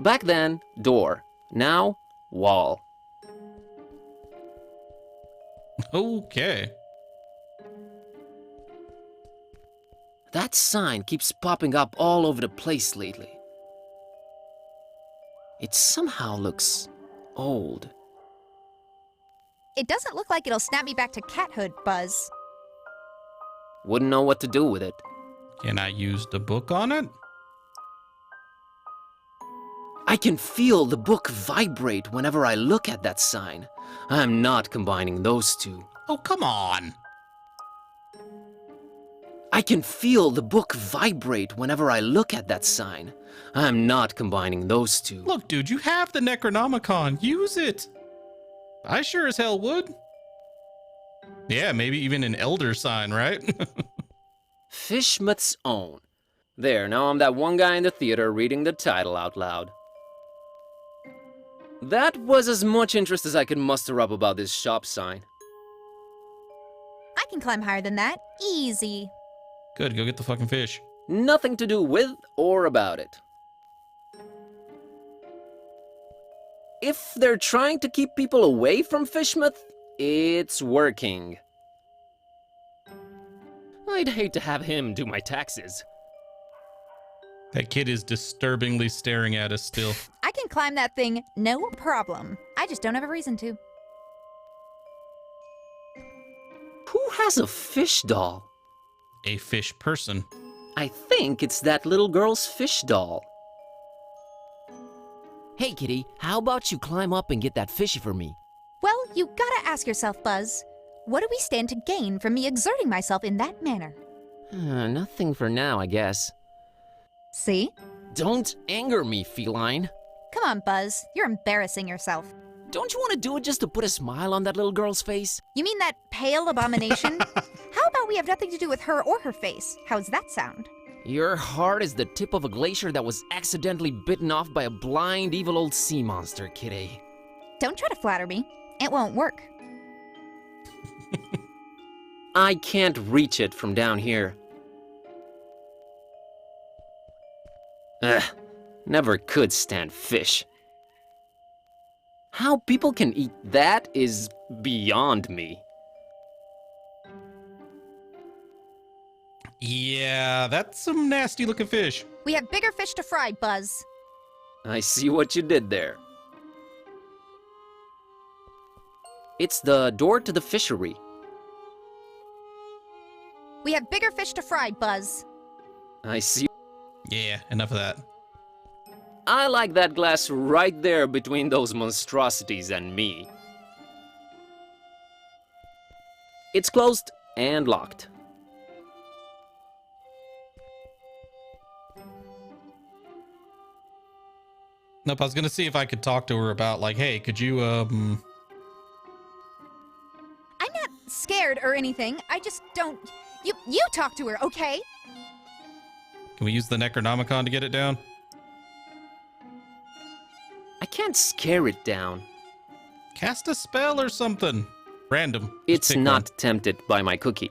Back then, door. Now, wall.
Okay.
That sign keeps popping up all over the place lately. It somehow looks old.
It doesn't look like it'll snap me back to cathood, Buzz.
Wouldn't know what to do with it.
Can I use the book on it?
I can feel the book vibrate whenever I look at that sign. I'm not combining those two.
Oh, come on.
I can feel the book vibrate whenever I look at that sign. I'm not combining those two.
Look, dude, you have the Necronomicon. Use it. I sure as hell would. Yeah, maybe even an elder sign, right?
Fishmouth's Own. There, now I'm that one guy in the theater reading the title out loud. That was as much interest as I could muster up about this shop sign.
I can climb higher than that. Easy.
Good, go get the fucking fish.
Nothing to do with or about it. If they're trying to keep people away from Fishmouth, it's working. I'd hate to have him do my taxes.
That kid is disturbingly staring at us still.
I can climb that thing, no problem. I just don't have a reason to.
Who has a fish doll?
A fish person.
I think it's that little girl's fish doll. Hey, kitty, how about you climb up and get that fishy for me?
Well, you gotta ask yourself, Buzz. What do we stand to gain from me exerting myself in that manner?
Nothing for now, I guess.
See?
Don't anger me, feline.
Come on, Buzz. You're embarrassing yourself.
Don't you want to do it just to put a smile on that little girl's face?
You mean that pale abomination? How about we have nothing to do with her or her face? How's that sound?
Your heart is the tip of a glacier that was accidentally bitten off by a blind, evil old sea monster, kitty.
Don't try to flatter me. It won't work.
I can't reach it from down here. Ugh, never could stand fish. How people can eat that is beyond me.
Yeah, that's some nasty looking fish.
We have bigger fish to fry, Buzz.
I see what you did there. It's the door to the fishery.
We have bigger fish to fry, Buzz.
I see.
Yeah, enough of that.
I like that glass right there between those monstrosities and me. It's closed and locked.
Nope, I was gonna see if I could talk to her about, like, hey, could you,
I'm not scared or anything. I just don't... You talk to her, okay?
can we use the Necronomicon to get it down?
I can't scare it down.
Cast a spell or something. Random. Just
It's
pick
not
one.
tempted by my cookie.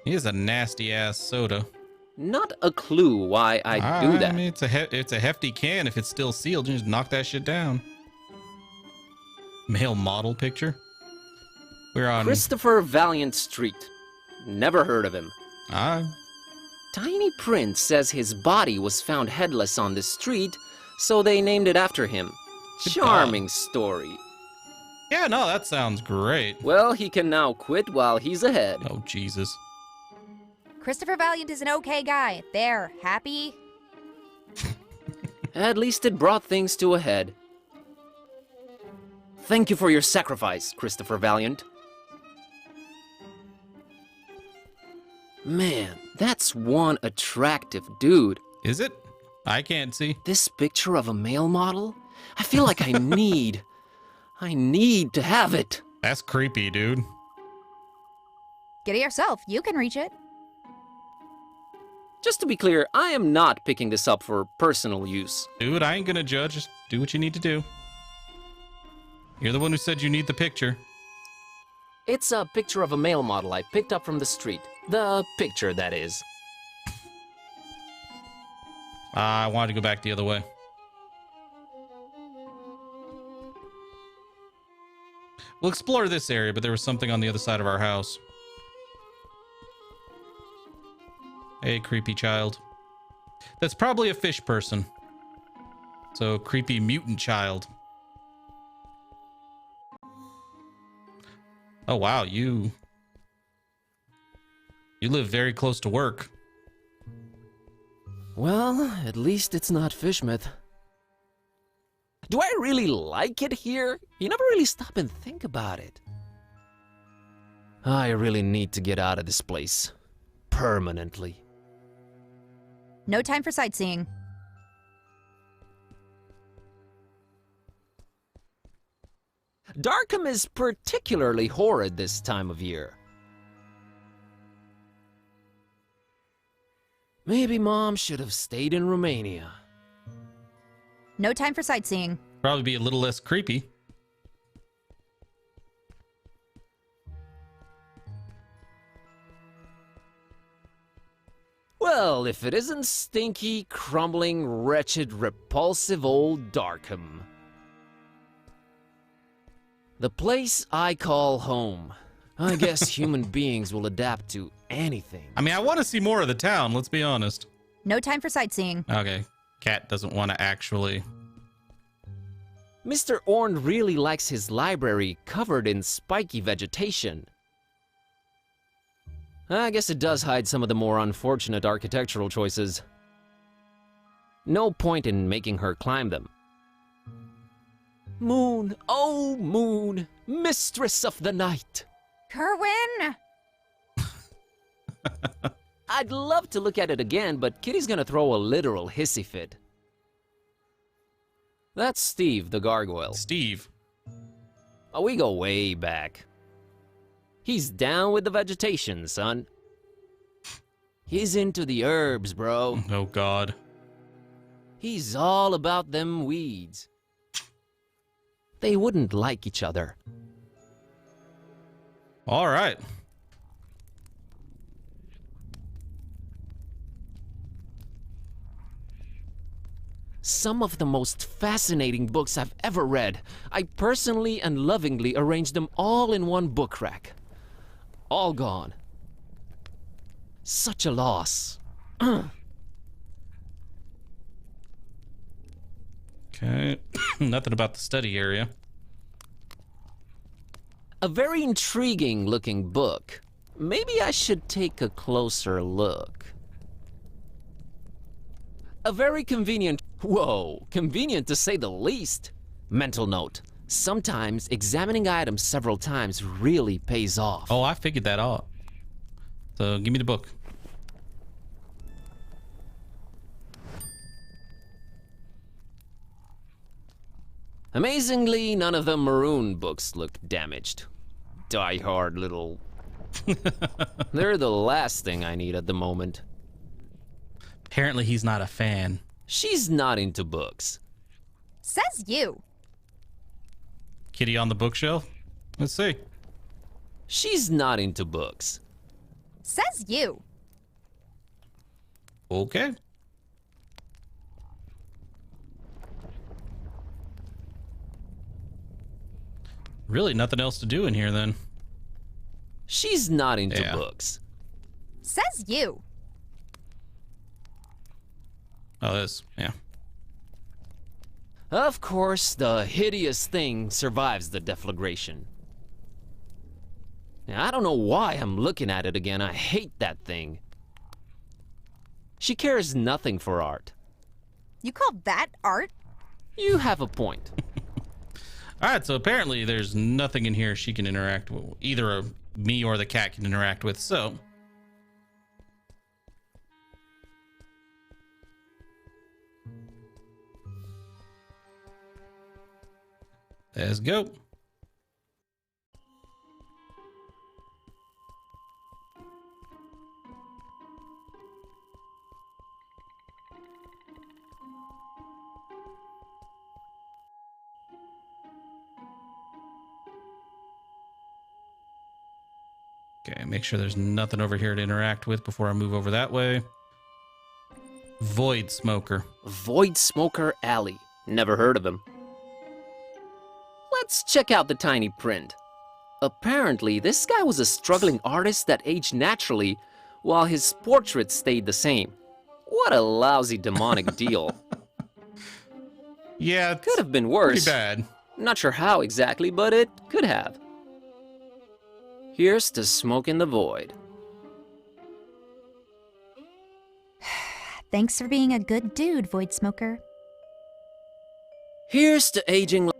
He is a nasty ass soda.
Not a clue why I do that.
I mean, it's a hefty can. If it's still sealed, you just knock that shit down. Male model picture. We're on.
Christopher Valiant Street. Never heard of him.
Ah,
Tiny Print says his body was found headless on the street, so they named it after him.
Good
Charming story.
yeah, no, that sounds great.
Well, he can now quit while he's ahead.
Oh Jesus.
Christopher Valiant is an okay guy. There, happy?
At least it brought things to a head. Thank you for your sacrifice, Christopher Valiant. Man, that's one attractive dude.
Is it? I can't see.
This picture of a male model? I feel like I need to have it.
That's creepy, dude.
Get it yourself. You can reach it.
Just to be clear, I am not picking this up for personal use.
Dude, I ain't gonna judge. Just do what you need to do. You're the one who said you need the picture.
It's a picture of a male model I picked up from the street. The picture, that is.
I wanted to go back the other way. We'll explore this area, but there was something on the other side of our house. Hey, creepy child. That's probably a fish person. So, creepy mutant child. Oh, wow, you live very close to work.
Well, at least it's not Fishmouth. Do I really like it here? You never really stop and think about it. I really need to get out of this place. Permanently.
No time for sightseeing.
Darkham is particularly horrid this time of year. Maybe Mom should have stayed in Romania.
No time for sightseeing.
Probably be a little less creepy.
Well, if it isn't stinky, crumbling, wretched, repulsive old Darkham. The place I call home. I guess human beings will adapt to anything.
I mean, I want to see more of the town, let's be honest.
No time for sightseeing.
Okay, Cat doesn't want to actually...
Mr. Orn really likes his library covered in spiky vegetation. I guess it does hide some of the more unfortunate architectural choices. No point in making her climb them. Moon, oh moon, mistress of the night.
Kerwin!
I'd love to look at it again, but Kitty's gonna throw a literal hissy fit. That's Steve, the gargoyle.
Steve.
Oh, we go way back. He's down with the vegetation, son. He's into the herbs, bro.
Oh, God.
He's all about them weeds. They wouldn't like each other.
All right.
Some of the most fascinating books I've ever read. I personally and lovingly arranged them all in one book rack. All gone. Such a loss.
Okay. Nothing about the study area.
A very intriguing looking book. Maybe I should take a closer look. A very convenient, whoa, convenient to say the least. Mental note, sometimes examining items several times really pays off.
Oh, I figured that out. So give me the book.
Amazingly, none of the maroon books look damaged. Die-hard little... They're the last thing I need at the moment.
Apparently he's not a fan.
She's not into books.
Says you.
Kitty on the bookshelf? Let's see.
She's not into books.
Says you.
Okay. Really nothing else to do in here then.
She's not into
Yeah.
books.
Says you.
Oh, this. Yeah.
Of course, the hideous thing survives the deflagration. Now, I don't know why I'm looking at it again. I hate that thing. She cares nothing for art.
You call that art?
You have a point.
All right, so apparently there's nothing in here she can interact with. Either me or the cat can interact with, so. Let's go. Okay, make sure there's nothing over here to interact with before I move over that way. Void Smoker.
Void Smoker Alley. Never heard of him. Let's check out the tiny print. Apparently, this guy was a struggling artist that aged naturally, while his portrait stayed the same. What a lousy demonic deal.
Yeah, it's
Could have been
pretty
worse.
bad.
Not sure how exactly, but it could have. Here's to smoke in the void.
Thanks for being a good dude, Void Smoker.
Here's to aging.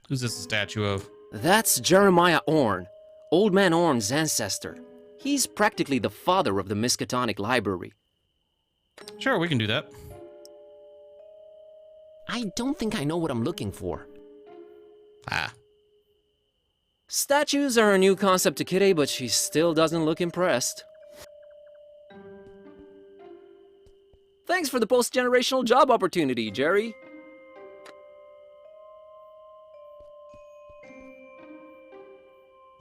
Who's this a statue of?
That's Jeremiah Orn, Old Man Orn's ancestor. He's practically the father of the Miskatonic Library.
Sure, we can do that.
I don't think I know what I'm looking for.
Ah.
Statues are a new concept to Kitty, but she still doesn't look impressed. Thanks for the post-generational job opportunity, Jerry.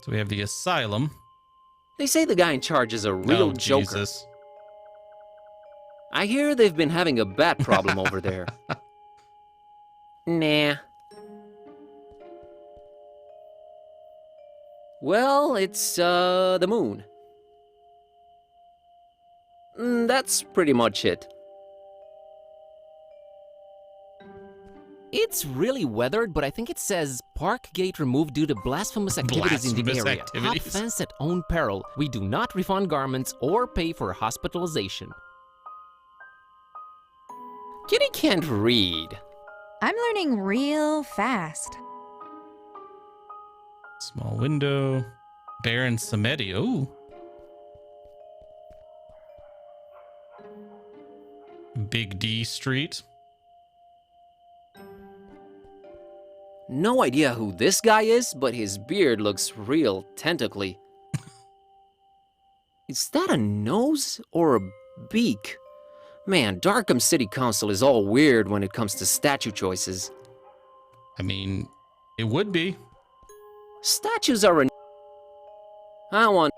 So we have the asylum.
They say the guy in charge is a real
Oh,
joker.
Jesus.
I hear they've been having a bat problem over there. Nah. Well, it's, the moon. That's pretty much it. It's really weathered, but I think it says park gate removed due to blasphemous activities in the
Blasphemous
area. Hot
activities.
fence at own peril. We do not refund garments or pay for hospitalization. Kitty can't read.
I'm learning real fast.
Small window. Baron Samedi. Oh. Big D Street.
No idea who this guy is, but his beard looks real tentacly. Is that a nose or a beak? Man, Darkham City Council is all weird when it comes to statue choices.
I mean, it would be.
Statues are a... I want...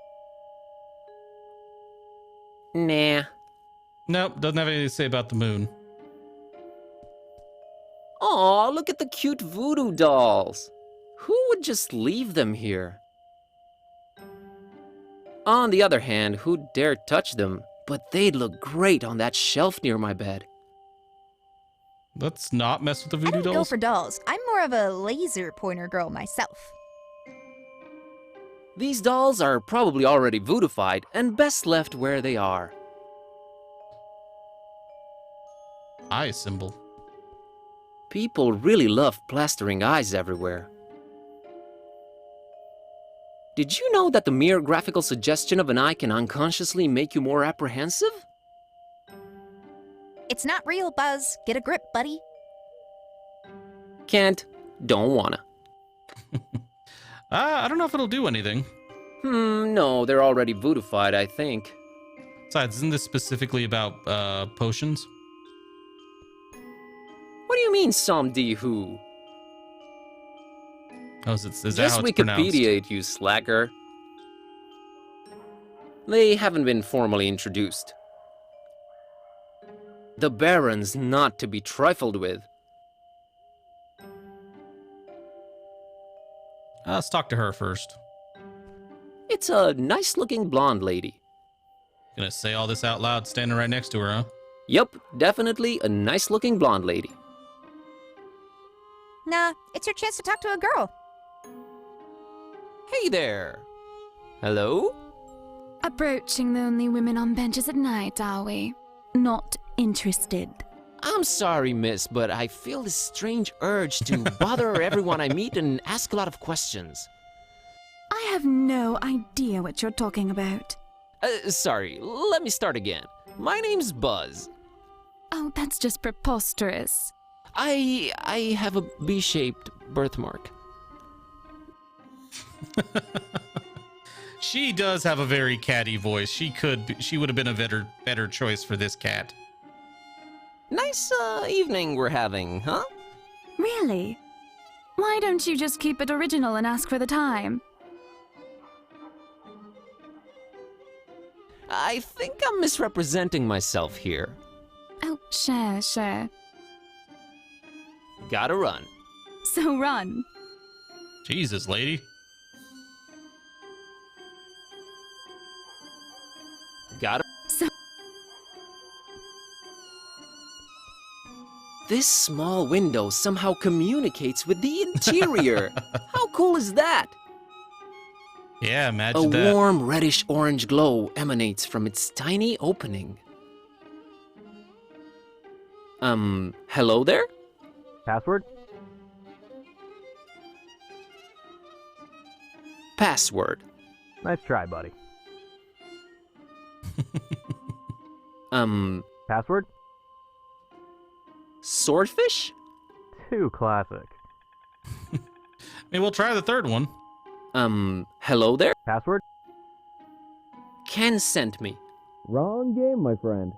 Nah.
Nope, doesn't have anything to say about the moon.
Aw, look at the cute voodoo dolls. Who would just leave them here? On the other hand, who'd dare touch them? But they'd look great on that shelf near my bed.
Let's not mess with the
I
voodoo
don't go
dolls.
for dolls. I'm more of a laser pointer girl myself.
These dolls are probably already voodoofied and best left where they are.
Eye symbol.
People really love plastering eyes everywhere. Did you know that the mere graphical suggestion of an eye can unconsciously make you more apprehensive?
It's not real, Buzz. Get a grip, buddy.
Can't, don't wanna.
I don't know if it'll do anything.
No, they're already voodoofied, I think.
Besides, isn't this specifically about potions?
What do you mean, Som Di Who?
Oh, is that
Just
how it's pronounced?
Wikipedia it, you slacker. They haven't been formally introduced. The Baron's not to be trifled with.
Let's talk to her first.
It's a nice-looking blonde lady.
Gonna say all this out loud standing right next to her, huh?
Yup, definitely a nice-looking blonde lady.
Nah, it's your chance to talk to a girl.
Hey there! Hello?
Approaching the only women on benches at night, are we? Not interested.
I'm sorry, miss, but I feel this strange urge to bother everyone I meet and ask a lot of questions.
I have no idea what you're talking about.
Sorry, let me start again. My name's Buzz.
Oh, that's just preposterous.
I have a B-shaped birthmark.
She does have a very catty voice. She would have been a better choice for this cat.
Nice evening we're having, huh?
Really? Why don't you just keep it original and ask for the time?
I think I'm misrepresenting myself here.
Oh, sure.
Gotta run.
So run.
Jesus, lady.
Gotta...
So-
This small window somehow communicates with the interior. How cool is that?
Yeah,
A
imagine that.
warm reddish-orange glow emanates from its tiny opening. Hello there?
Password?
Password.
Nice try, buddy. Password?
Swordfish?
Too classic.
Maybe we'll try the third one.
Hello there?
Password?
Ken sent me.
Wrong game, my friend.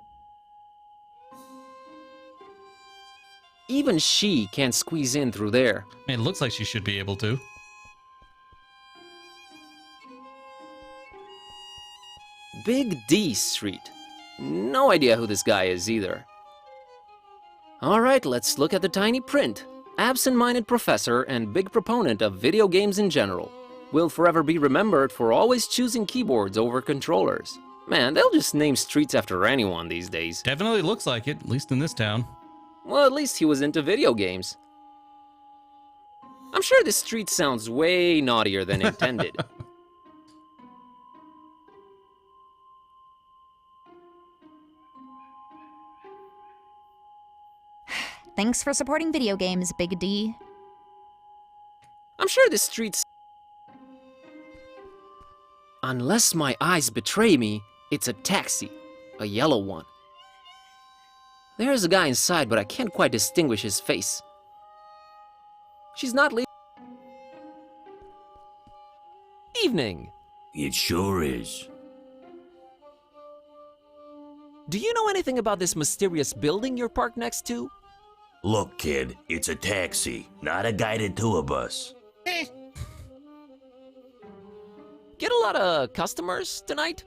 Even she can't squeeze in through there.
I mean, it looks like she should be able to.
Big D Street. No idea who this guy is either. Alright, let's look at the tiny print. Absent-minded professor and big proponent of video games in general. Will forever be remembered for always choosing keyboards over controllers. Man, they'll just name streets after anyone these days.
Definitely looks like it, at least in this town.
Well, at least he was into video games. I'm sure this street sounds way naughtier than intended.
Thanks for supporting video games, Big D.
I'm sure the streets... Unless my eyes betray me, it's a taxi. A yellow one. There's a guy inside, but I can't quite distinguish his face. She's not leaving. Evening.
It sure is.
Do you know anything about this mysterious building you're parked next to?
Look, kid, it's a taxi, not a guided tour bus.
Get a lot of customers tonight?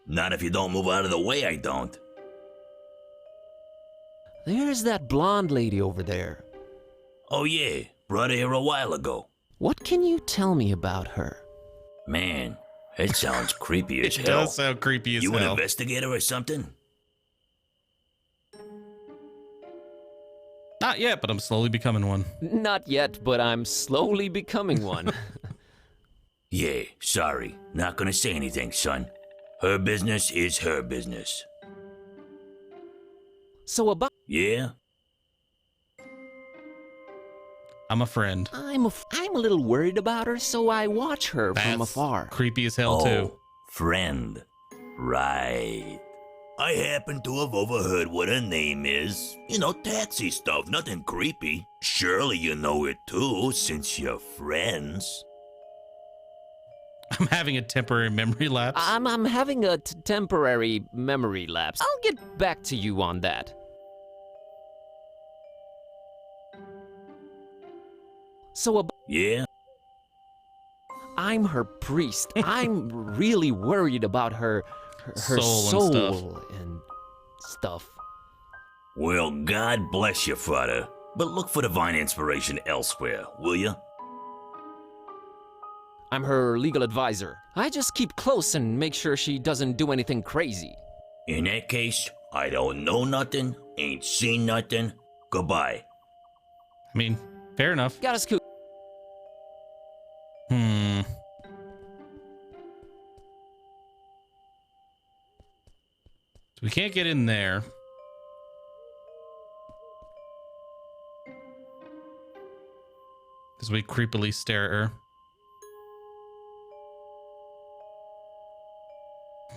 Not if you don't move out of the way, I don't.
There's that blonde lady over there.
Oh yeah, brought her here a while ago.
What can you tell me about her?
Man, it sounds creepy as
It
hell.
does sound creepy as
You
hell.
an investigator or something?
Not yet, but I'm slowly becoming one.
Not yet, but I'm slowly becoming one.
Yeah, sorry. Not gonna say anything, son. Her business is her business.
So about...
Yeah?
I'm a friend.
I'm a little worried about her, so I watch her from
That's
afar.
creepy as hell, too.
Friend. Right. I happen to have overheard what her name is. You know, taxi stuff, nothing creepy. Surely you know it too, since you're friends.
I'm having a temporary memory lapse.
I'm having a temporary memory lapse. I'll get back to you on that. So about...
Yeah?
I'm her priest. I'm really worried about her soul and stuff.
Well, God bless you, Father. But look for divine inspiration elsewhere, will you?
I'm her legal advisor. I just keep close and make sure she doesn't do anything crazy.
In that case, I don't know nothing, ain't seen nothing. Goodbye.
I mean, fair enough.
Got a scoop.
So we can't get in there. Because we creepily stare at her.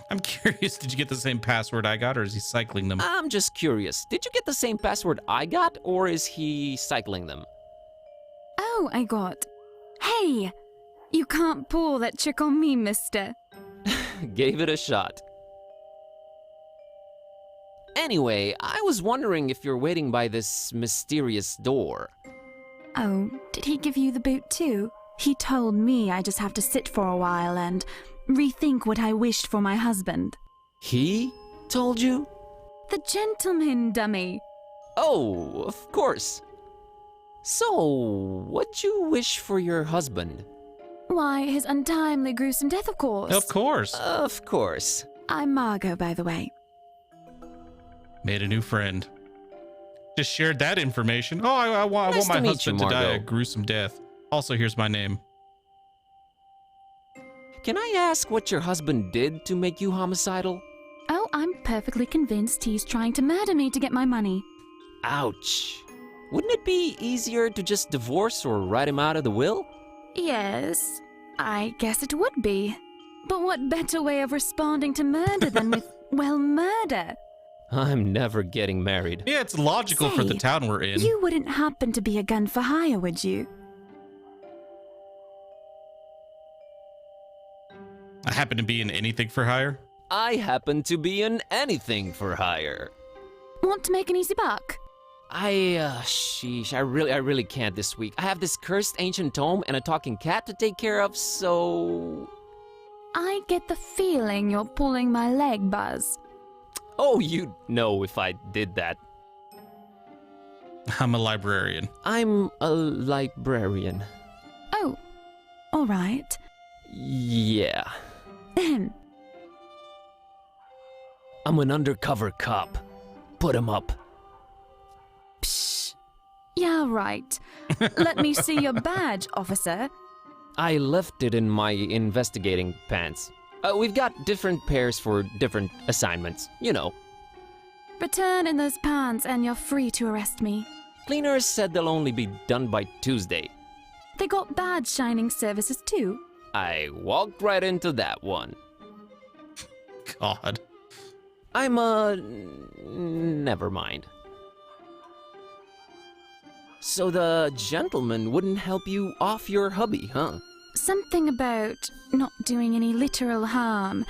I'm curious, did you get the same password I got, or is he cycling them?
I'm just curious. Did you get the same password I got, or is he cycling them?
Oh, I got. Hey! You can't pull that trick on me, mister.
Gave it a shot. Anyway, I was wondering if you're waiting by this mysterious door.
Oh, did he give you the boot too? He told me I just have to sit for a while and rethink what I wished for my husband.
He told you?
The gentleman, dummy.
Oh, of course. So, what'd you wish for your husband?
Why, his untimely, gruesome death, of course.
Of course.
Of course.
I'm Margot, by the way.
Made a new friend. Just shared that information. Oh, I want
Nice
my
to meet
husband
you,
to die a
Margot.
gruesome death. Also, here's my name.
Can I ask what your husband did to make you homicidal?
Oh, I'm perfectly convinced he's trying to murder me to get my money.
Ouch. Wouldn't it be easier to just divorce or write him out of the will?
Yes, I guess it would be. But what better way of responding to murder than with, well, murder?
I'm never getting married.
Yeah, it's logical for the
Say,
town we're in.
You wouldn't happen to be a gun for hire, would you?
I happen to be in anything for hire.
I happen to be in anything for hire.
Want to make an easy buck?
Sheesh, I really can't this week. I have this cursed ancient tome and a talking cat to take care of, so...
I get the feeling you're pulling my leg, Buzz.
Oh, you'd know if I did that.
I'm a librarian.
I'm a librarian.
Oh, all right.
Yeah.
Then,
I'm an undercover cop. Put him up.
psh. Yeah, right. Let me see your badge, officer.
I left it in my investigating pants. We've got different pairs for different assignments, you know.
Return in those pants and you're free to arrest me.
Cleaners said they'll only be done by Tuesday.
They got bad shining services too.
I walked right into that one.
God.
Never mind. So the gentleman wouldn't help you off your hubby, huh?
Something about not doing any literal harm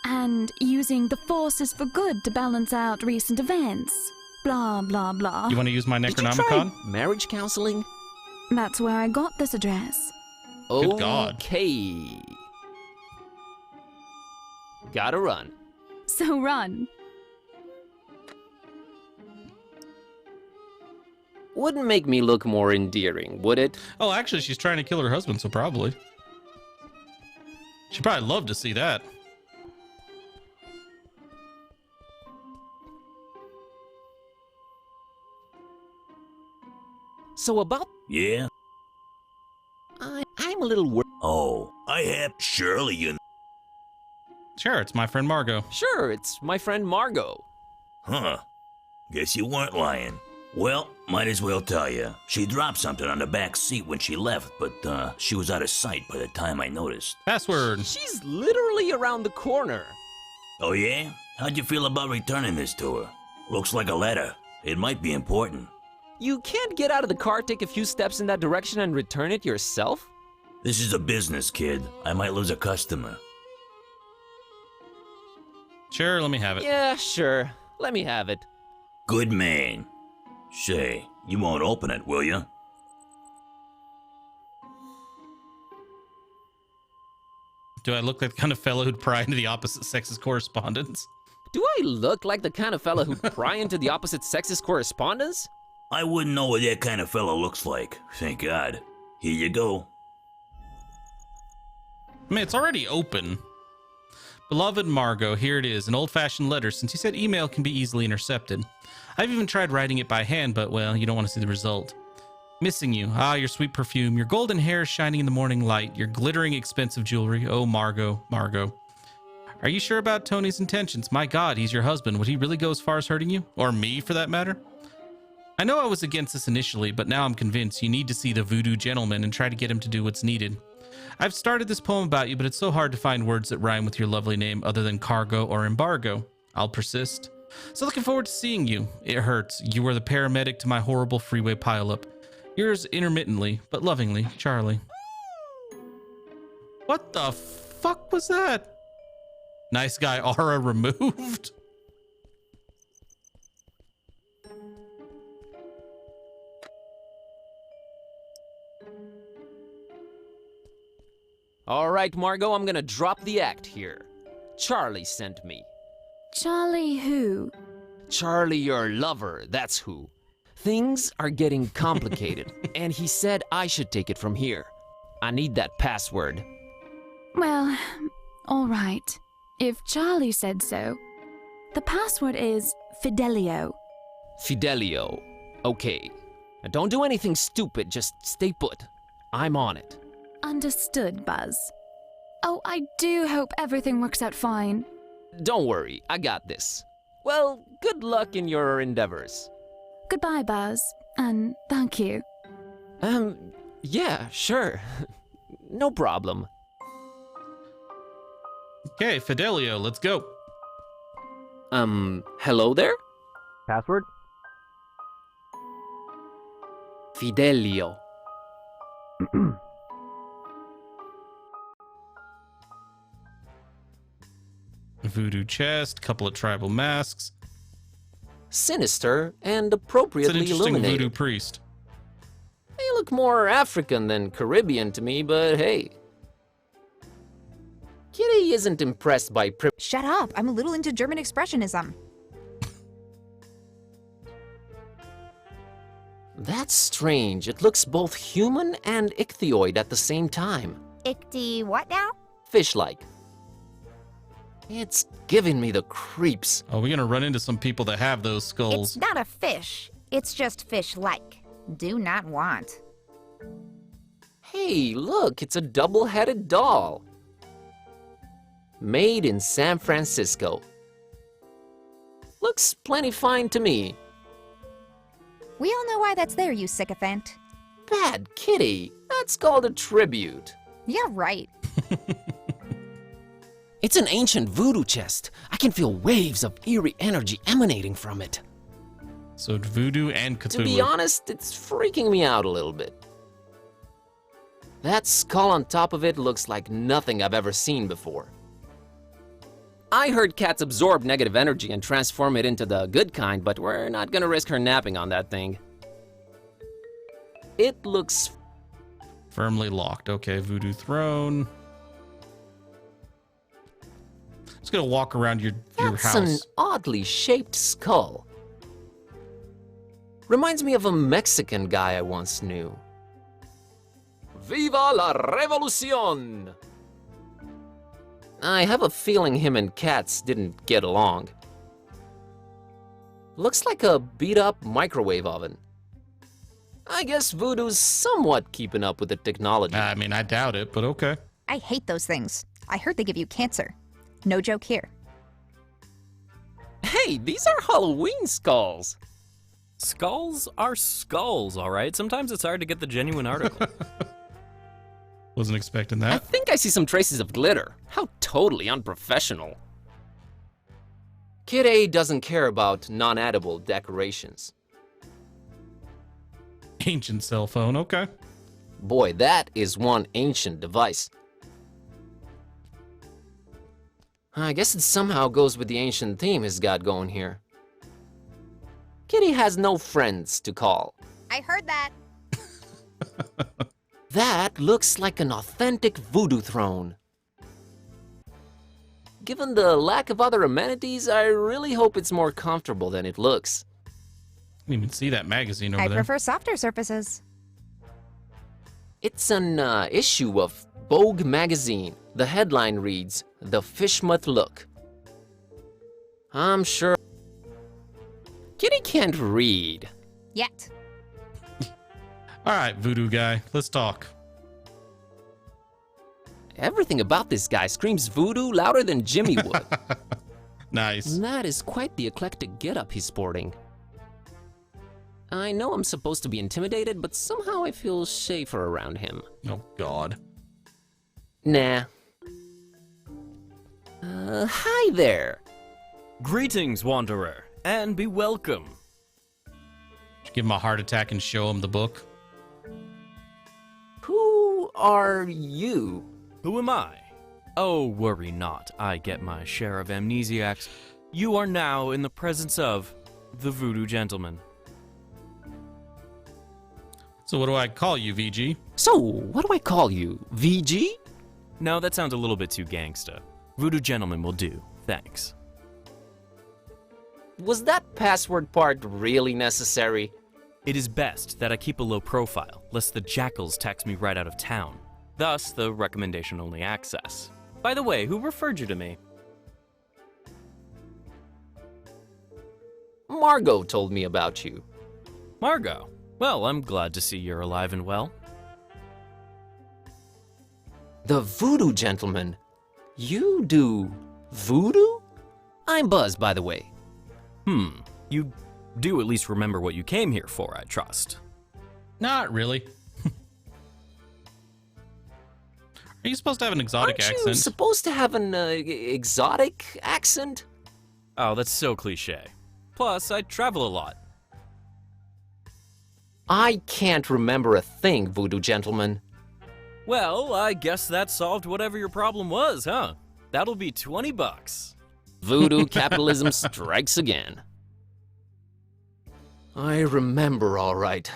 and using the forces for good to balance out recent events. Blah, blah, blah.
You want to use my
Did you try
Necronomicon?
marriage counseling?
That's where I got this address.
Good God.
Okay. Gotta run.
So run.
Wouldn't make me look more endearing, would it?
Oh, actually, she's trying to kill her husband, so probably. She'd probably love to see that.
So about...
Yeah?
I'm a little worried.
Oh, I have. Surely you.
Sure, it's my friend Margot.
Sure, it's my friend Margot.
Huh. Guess you weren't lying. Well, might as well tell you. She dropped something on the back seat when she left, but she was out of sight by the time I noticed.
Password.
She's literally around the corner.
Oh yeah? How'd you feel about returning this to her? Looks like a letter. It might be important.
You can't get out of the car, take a few steps in that direction, and return it yourself?
This is a business, kid. I might lose a customer.
Sure, let me have it.
Yeah, sure. Let me have it.
Good man. Say, you won't open it, will you?
Do I look like the kind of fellow who'd pry into the opposite sex's correspondence?
Do I look like the kind of fella who'd pry into the opposite sex's correspondence?
I wouldn't know what that kind of fellow looks like. Thank God. Here you go.
I mean, it's already open. Beloved Margot, here it is, an old-fashioned letter, since you said email can be easily intercepted. I've even tried writing it by hand, but, well, you don't want to see the result. Missing you. Ah, your sweet perfume, your golden hair shining in the morning light, your glittering expensive jewelry. Oh, Margot, Margot. Are you sure about Tony's intentions? My God, he's your husband. Would he really go as far as hurting you? Or me, for that matter? I know I was against this initially, but now I'm convinced you need to see the voodoo gentleman and try to get him to do what's needed. I've started this poem about you, but it's so hard to find words that rhyme with your lovely name other than cargo or embargo. I'll persist. So looking forward to seeing you. It hurts. You were the paramedic to my horrible freeway pileup. Yours intermittently, but lovingly, Charlie. What the fuck was that? Nice guy aura removed?
All right, Margot, I'm gonna drop the act here. Charlie sent me.
Charlie who?
Charlie, your lover, that's who. Things are getting complicated, and he said I should take it from here. I need that password.
Well, all right. If Charlie said so. The password is Fidelio.
Fidelio. Okay. Now don't do anything stupid, just stay put. I'm on it.
Understood, Buzz. Oh, I do hope everything works out fine.
Don't worry, I got this. Well, good luck in your endeavors.
Goodbye, Buzz, and thank you.
Yeah, sure. No problem.
Okay, Fidelio, let's go.
Hello there?
Password?
Fidelio.
Voodoo chest, couple of tribal masks.
Sinister and
It's an
appropriately
interesting
illuminated.
voodoo priest.
They look more African than Caribbean to me, but hey. Kitty isn't impressed by
Shut up. I'm a little into German expressionism.
That's strange. It looks both human and ichthyoid at the same time.
Ichty what now?
Fish-like. It's giving me the creeps.
Oh, we're gonna run into some people that have those skulls.
It's not a fish. It's just fish-like. Do not want.
Hey, look, it's a double-headed doll. Made in San Francisco. Looks plenty fine to me.
We all know why that's there, you sycophant.
Bad kitty. That's called a tribute.
Yeah, right.
It's an ancient voodoo chest. I can feel waves of eerie energy emanating from it.
So voodoo and Cthulhu.
To be honest, it's freaking me out a little bit. That skull on top of it looks like nothing I've ever seen before. I heard cats absorb negative energy and transform it into the good kind, but we're not gonna risk her napping on that thing. It looks
Firmly locked. Okay, voodoo throne. Just gonna walk around your
That's
house.
an oddly shaped skull. Reminds me of a Mexican guy I once knew. Viva la revolucion! I have a feeling him and Cats didn't get along. Looks like a beat-up microwave oven. I guess voodoo's somewhat keeping up with the technology.
I mean, I doubt it, but okay.
I hate those things. I heard they give you cancer. No joke here.
Hey, these are Halloween skulls.
Skulls are skulls, all right? Sometimes it's hard to get the genuine article.
Wasn't expecting
I
that.
think I see some traces of glitter. How totally unprofessional. Kid A doesn't care about non-edible decorations.
Ancient cell phone. Okay.
Boy, that is one ancient device. I guess it somehow goes with the ancient theme he's got going here. Kitty has no friends to call.
I heard that.
That looks like an authentic voodoo throne. Given the lack of other amenities, I really hope it's more comfortable than it looks.
Didn't even see that magazine over
I
there.
prefer softer surfaces.
It's an issue of Vogue magazine. The headline reads, "The Fishmouth Look." I'm sure Kitty can't read.
Yet.
All right, voodoo guy, let's talk.
Everything about this guy screams voodoo louder than Jimmy would.
Nice.
That is quite the eclectic getup he's sporting. I know I'm supposed to be intimidated, but somehow I feel safer around him.
Oh, God.
Nah. Hi there.
Greetings, Wanderer, and be welcome.
Should give him a heart attack and show him the book.
Who are you?
Who am I? Oh, worry not, I get my share of amnesiacs. You are now in the presence of the Voodoo Gentleman.
So what do I call you, VG?
So, what do I call you? VG?
No, that sounds a little bit too gangsta. Voodoo Gentleman will do, thanks.
Was that password part really necessary?
It is best that I keep a low profile, lest the jackals tax me right out of town. Thus, the recommendation-only access. By the way, who referred you to me?
Margot told me about you.
Margot. Well, I'm glad to see you're alive and well.
The Voodoo Gentleman. You do voodoo? I'm Buzz, by the way.
You do at least remember what you came here for, I trust.
Not really. Are you supposed to have an exotic
Aren't you
accent?
supposed to have an exotic accent?
Oh, that's so cliche. Plus, I travel a lot.
I can't remember a thing, Voodoo Gentleman.
Well, I guess that solved whatever your problem was, huh? That'll be $20.
Voodoo capitalism strikes again. I remember all right.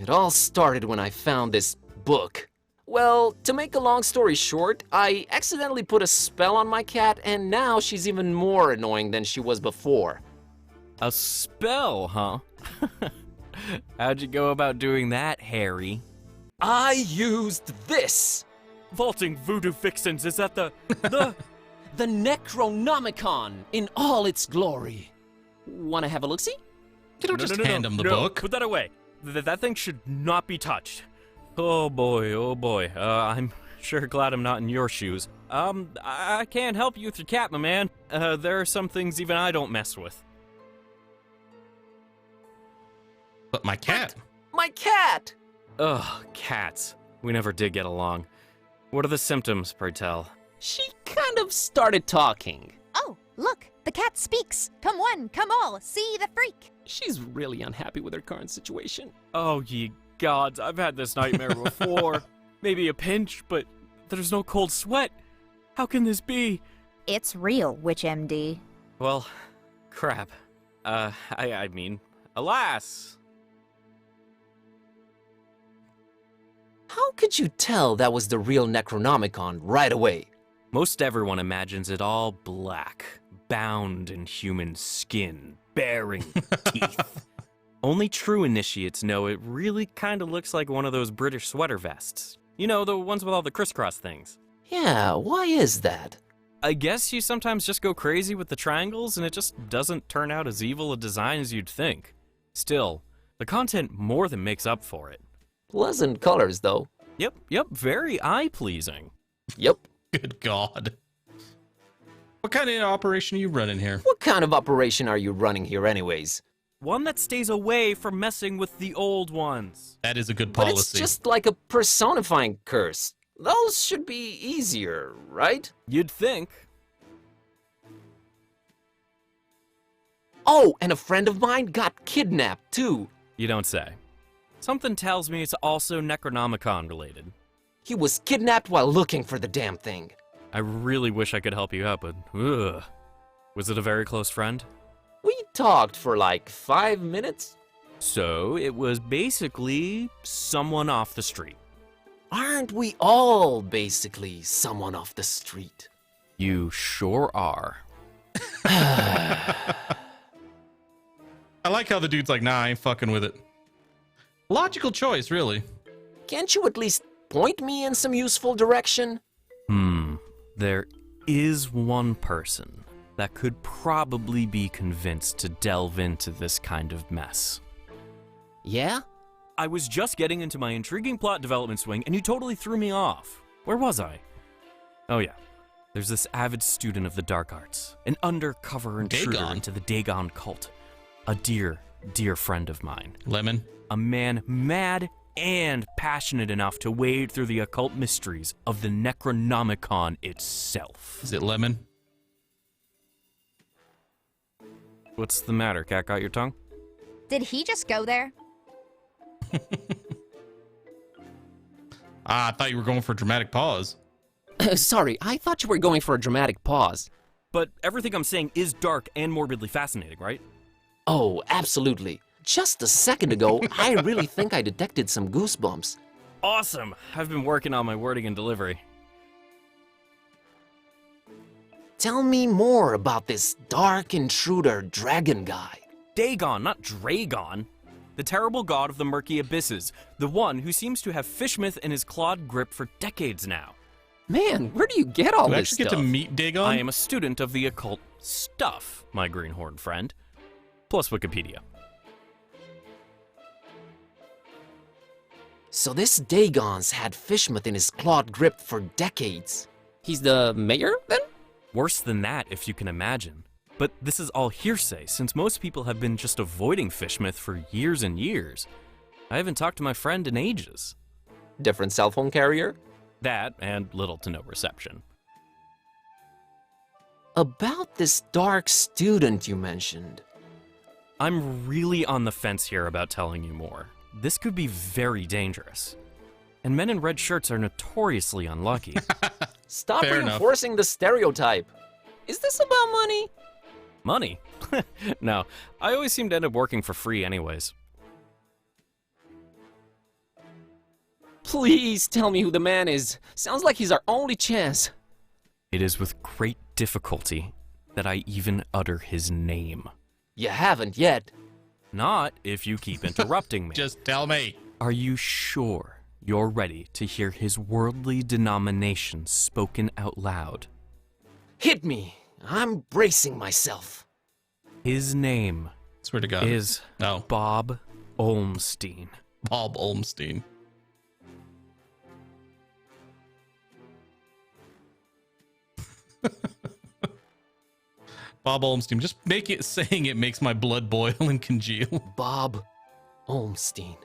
It all started when I found this book. Well, to make a long story short, I accidentally put a spell on my cat, and now she's even more annoying than she was before.
A spell, huh? How'd you go about doing that, Harry?
I used this!
Vaulting voodoo fixins is at the
The Necronomicon in all its glory. Wanna have a look-see?
You don't just hand him the book.
Put that away. That thing should not be touched. Oh boy, oh boy. I'm sure glad I'm not in your shoes. I can't help you with your cat, my man. There are some things even I don't mess with.
But my cat.
My cat!
Ugh, cats. We never did get along. What are the symptoms, pray tell?
She kind of started talking.
Oh, look, the cat speaks. Come one, come all, see the freak.
She's really unhappy with her current situation.
Oh, ye gods, I've had this nightmare before. Maybe a pinch, but there's no cold sweat. How can this be?
It's real, Witch MD.
Well, crap. I mean, alas.
How could you tell that was the real Necronomicon right away?
Most everyone imagines it all black, bound in human skin, bearing teeth. Only true initiates know it really kind of looks like one of those British sweater vests. You know, the ones with all the crisscross things.
Yeah, why is that?
I guess you sometimes just go crazy with the triangles and it just doesn't turn out as evil a design as you'd think. Still, the content more than makes up for it.
Pleasant colors, though.
Yep, very eye-pleasing.
Yep.
Good God. What kind of operation are you running here?
What kind of operation are you running here anyways?
One that stays away from messing with the old ones.
That is a good
But
policy.
it's just like a personifying curse. Those should be easier, right?
You'd think.
Oh, and a friend of mine got kidnapped, too.
You don't say. Something tells me it's also Necronomicon related.
He was kidnapped while looking for the damn thing.
I really wish I could help you out, but ugh. Was it a very close friend?
We talked for like 5 minutes.
So it was basically someone off the street.
Aren't we all basically someone off the street?
You sure are.
I like how the dude's like, nah, I ain't fucking with it. Logical choice, really.
Can't you at least point me in some useful direction?
There is one person that could probably be convinced to delve into this kind of mess.
Yeah?
I was just getting into my intriguing plot development swing and you totally threw me off. Where was I? Oh yeah. There's this avid student of the dark arts, an undercover intruder
Dagon.
into the Dagon cult. A dear, dear friend of mine.
Lemon.
A man mad and passionate enough to wade through the occult mysteries of the Necronomicon itself.
Is it lemon?
What's the matter? Cat got your tongue?
Did he just go there?
I thought you were going for a dramatic pause.
Sorry, I thought you were going for a dramatic pause.
But everything I'm saying is dark and morbidly fascinating, right?
Oh, absolutely. Just a second ago, I really think I detected some goosebumps.
Awesome! I've been working on my wording and delivery.
Tell me more about this dark intruder dragon guy.
Dagon, not Dragon. The terrible god of the murky abysses. The one who seems to have Fishmouth in his clawed grip for decades now.
Man, where do you get all
Do you
this
actually
stuff?
get to meet Dagon?
I am a student of the occult stuff, my greenhorn friend. Plus Wikipedia.
So this Dagon's had Fishmouth in his clawed grip for decades. He's the mayor, then?
Worse than that, if you can imagine. But this is all hearsay, since most people have been just avoiding Fishmouth for years and years. I haven't talked to my friend in ages.
Different cell phone carrier?
That, and little to no reception.
About this dark student you mentioned.
I'm really on the fence here about telling you more. This could be very dangerous. And men in red shirts are notoriously unlucky.
Stop
Fair enough.
reinforcing the stereotype. Is this about money?
Money? No, I always seem to end up working for free anyways.
Please tell me who the man is. Sounds like he's our only chance.
It is with great difficulty that I even utter his name.
You haven't yet.
Not if you keep interrupting me.
Just tell me.
Are you sure you're ready to hear his worldly denomination spoken out loud?
Hit me. I'm bracing myself.
His name
Swear to God.
is
No.
Bob Olmstein.
Bob Olmstein. Bob Olmstein. Just saying it makes my blood boil and congeal.
Bob Olmstein.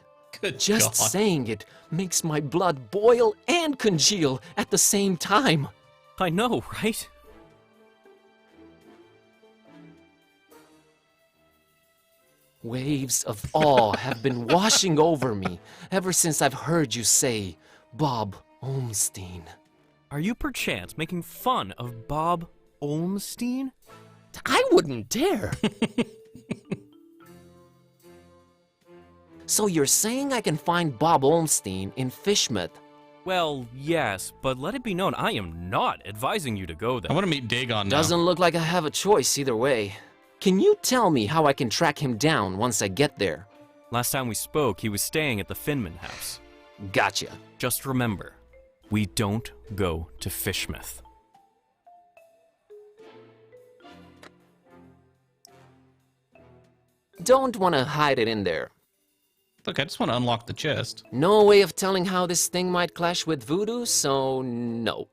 Good
Just
God.
saying it makes my blood boil and congeal at the same time.
I know, right?
Waves of awe have been washing over me ever since I've heard you say Bob Olmstein.
Are you perchance making fun of Bob Olmstein?
I wouldn't dare. So you're saying I can find Bob Olmstein in Fishmouth?
Well, yes, but let it be known I am not advising you to go there.
I want to meet Dagon now.
Doesn't look like I have a choice either way. Can you tell me how I can track him down once I get there?
Last time we spoke, he was staying at the Finman house.
Gotcha.
Just remember, we don't go to Fishmouth.
Don't want to hide it in there.
Look, I just want to unlock the chest.
No way of telling how this thing might clash with voodoo, so no.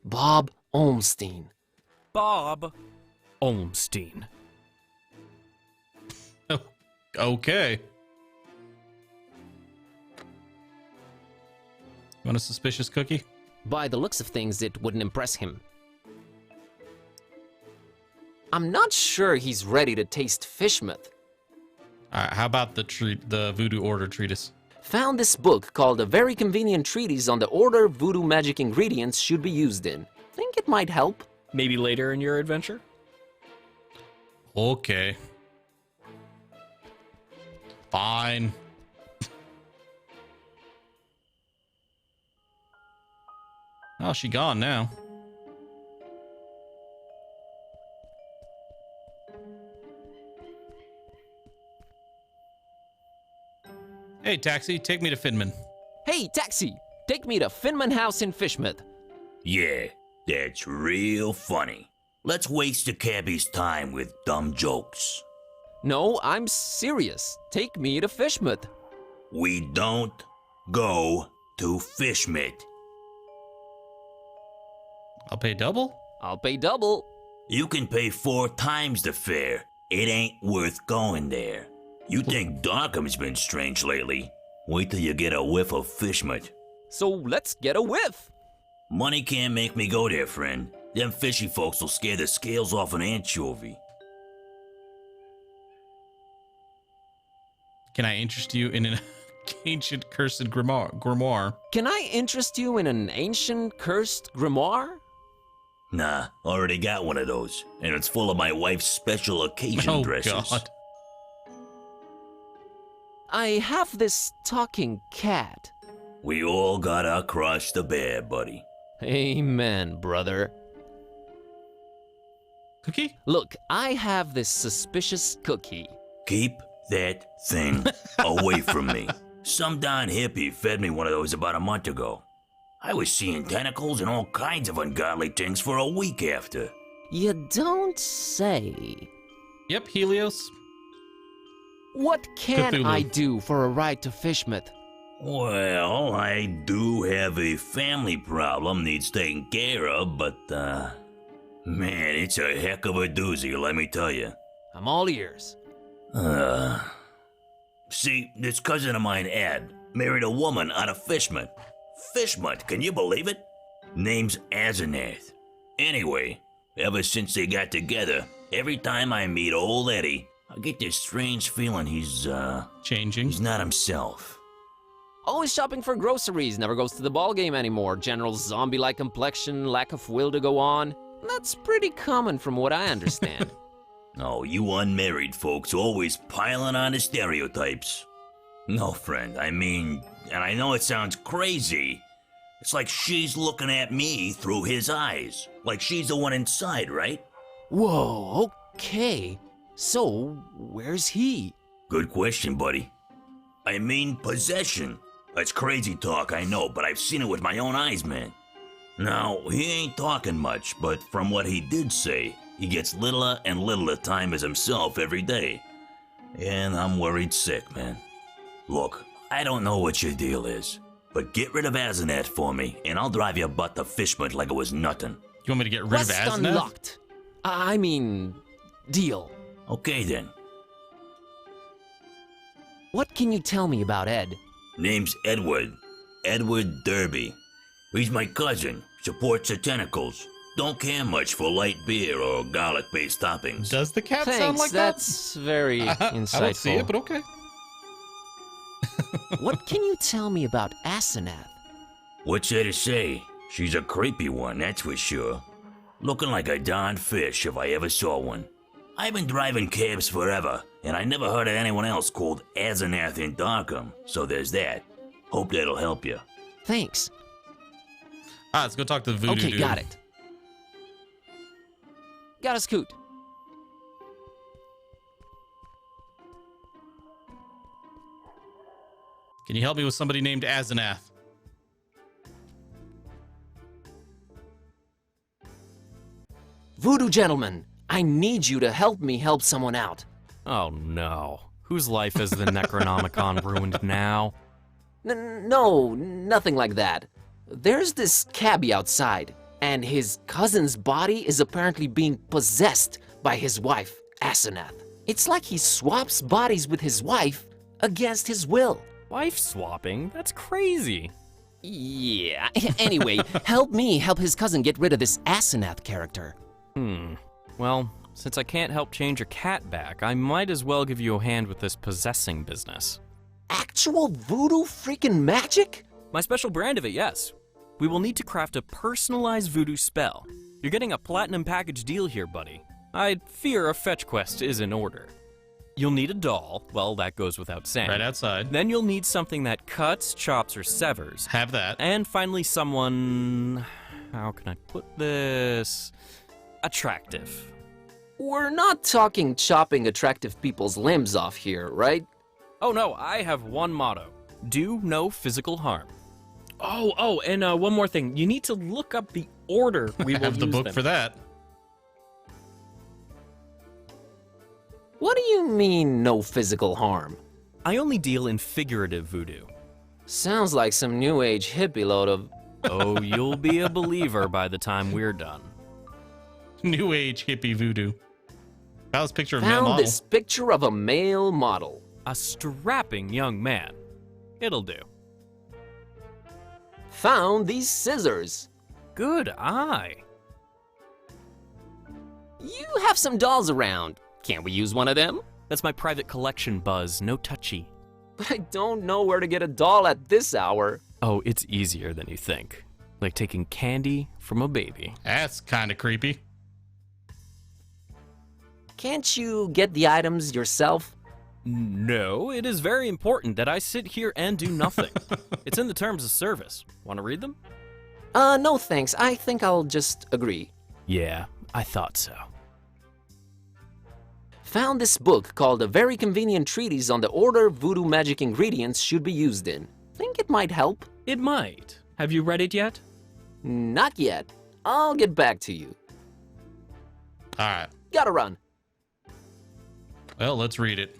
Bob Olmstein.
Bob Olmstein.
Oh, okay. Want a suspicious cookie?
By the looks of things, it wouldn't impress him. I'm not sure he's ready to taste Fishmouth.
How about the Voodoo Order treatise?
Found this book called A Very Convenient Treatise on the Order Voodoo Magic Ingredients Should Be Used In. Think it might help?
Maybe later in your adventure?
Okay. Fine. Oh, she gone now. Hey, taxi, take me to Finman.
Hey, taxi! Take me to Finman House in Fishmouth.
Yeah, that's real funny. Let's waste the cabbie's time with dumb jokes.
No, I'm serious. Take me to Fishmouth.
We don't go to Fishmouth.
I'll pay double?
I'll pay double.
You can pay 4 times the fare. It ain't worth going there. You think Darkham's been strange lately? Wait till you get a whiff of Fishmouth.
So let's get a whiff.
Money can't make me go there, friend. Them fishy folks will scare the scales off an anchovy.
Can I interest you in an ancient cursed grimoire?
Can I interest you in an ancient cursed grimoire?
Nah, already got one of those, and it's full of my wife's special occasion dresses.
God.
I have this talking cat.
We all got our cross to bear, buddy.
Amen, brother.
Cookie?
Look, I have this suspicious cookie.
Keep that thing away from me. Some darn hippie fed me one of those about a month ago. I was seeing tentacles and all kinds of ungodly things for a week after.
You don't say.
Yep, Helios.
What can
Cthulhu.
I do for a ride to Fishmouth?
Well, I do have a family problem needs taken care of, but, man, it's a heck of a doozy, let me tell you.
I'm all ears.
See, this cousin of mine, Ed, married a woman out of Fishmouth. Fishmouth, can you believe it? Name's Asenath. Anyway, ever since they got together, every time I meet old Eddie, I get this strange feeling he's
Changing.
he's not himself.
Always shopping for groceries, never goes to the ball game anymore. General zombie-like complexion, lack of will to go on. That's pretty common from what I understand.
Oh, you unmarried folks always piling on the stereotypes. No, friend, I mean, and I know it sounds crazy. It's like she's looking at me through his eyes. Like she's the one inside, right?
Whoa, okay. So, where's he?
Good question, buddy. I mean, possession. That's crazy talk, I know, but I've seen it with my own eyes, man. Now, he ain't talking much, but from what he did say, he gets littler and littler time as himself every day. And I'm worried sick, man. Look, I don't know what your deal is, but get rid of Asenath for me, and I'll drive your butt to Fishmouth like it was nothing.
You want me to get rid of
Quest
Asenath?
unlocked. I mean, deal.
Okay then.
What can you tell me about Ed?
Name's Edward. Edward Derby. He's my cousin. Supports the tentacles. Don't care much for light beer or garlic-based toppings.
Does the cat
Thanks,
sound like
that's very insightful.
I don't see it, but okay.
What can you tell me about Asenath?
What's there to say? She's a creepy one, that's for sure. Looking like a darn fish if I ever saw one. I've been driving cabs forever, and I never heard of anyone else called Asenath in Darkham, so there's that. Hope that'll help you.
Thanks.
Let's go talk to the voodoo
Okay,
dude.
got it. Got a scoot.
Can you help me with somebody named Asenath?
Voodoo gentleman, I need you to help me help someone out.
Oh no. Whose life has the Necronomicon ruined now?
No, nothing like that. There's this cabbie outside, and his cousin's body is apparently being possessed by his wife, Asenath. It's like he swaps bodies with his wife against his will.
Wife swapping? That's crazy.
Yeah, anyway, help me help his cousin get rid of this Asenath character.
Well, since I can't help change your cat back, I might as well give you a hand with this possessing business.
Actual voodoo freaking magic?
My special brand of it, yes. We will need to craft a personalized voodoo spell. You're getting a platinum package deal here, buddy. I fear a fetch quest is in order. You'll need a doll. Well, that goes without saying.
Right outside.
Then you'll need something that cuts, chops, or severs.
Have that.
And finally someone... How can I put this? Attractive.
We're not talking chopping attractive people's limbs off here, right?
Oh no, I have one motto. Do no physical harm. Oh, and one more thing. You need to look up the order we will
have the
use
book
them.
for that.
What do you mean, no physical harm?
I only deal in figurative voodoo.
Sounds like some new age hippie load of...
Oh, you'll be a believer by the time we're done.
New age hippie voodoo. Found this picture of a male
Found
model.
this picture of a male model.
A strapping young man. It'll do.
Found these scissors.
Good eye.
You have some dolls around. Can't we use one of them?
That's my private collection, Buzz. No touchy.
But I don't know where to get a doll at this hour.
Oh, it's easier than you think. Like taking candy from a baby.
That's kind of creepy.
Can't you get the items yourself?
No, it is very important that I sit here and do nothing. It's in the terms of service. Want to read them?
No thanks. I think I'll just agree.
Yeah, I thought so.
Found this book called A Very Convenient Treatise on the Order Voodoo Magic Ingredients Should Be Used In. Think it might help?
It might. Have you read it yet?
Not yet. I'll get back to you.
All right.
Gotta run.
Well, let's read it.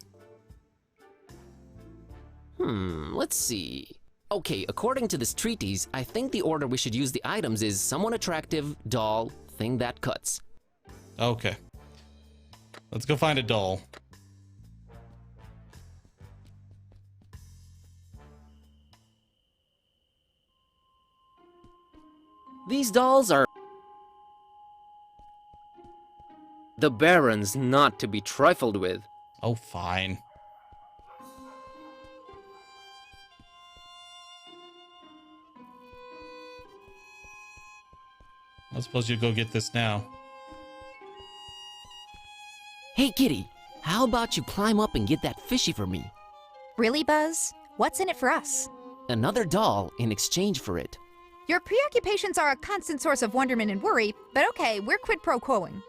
Let's see. Okay, according to this treatise, I think the order we should use the items is someone attractive, doll, thing that cuts.
Okay. Let's go find a doll.
These dolls are the Baron's not to be trifled with.
Oh, fine. I suppose you go get this now.
Hey, kitty, how about you climb up and get that fishy for me?
Really, Buzz? What's in it for us?
Another doll in exchange for it.
Your preoccupations are a constant source of wonderment and worry, but okay, we're quid pro quoing.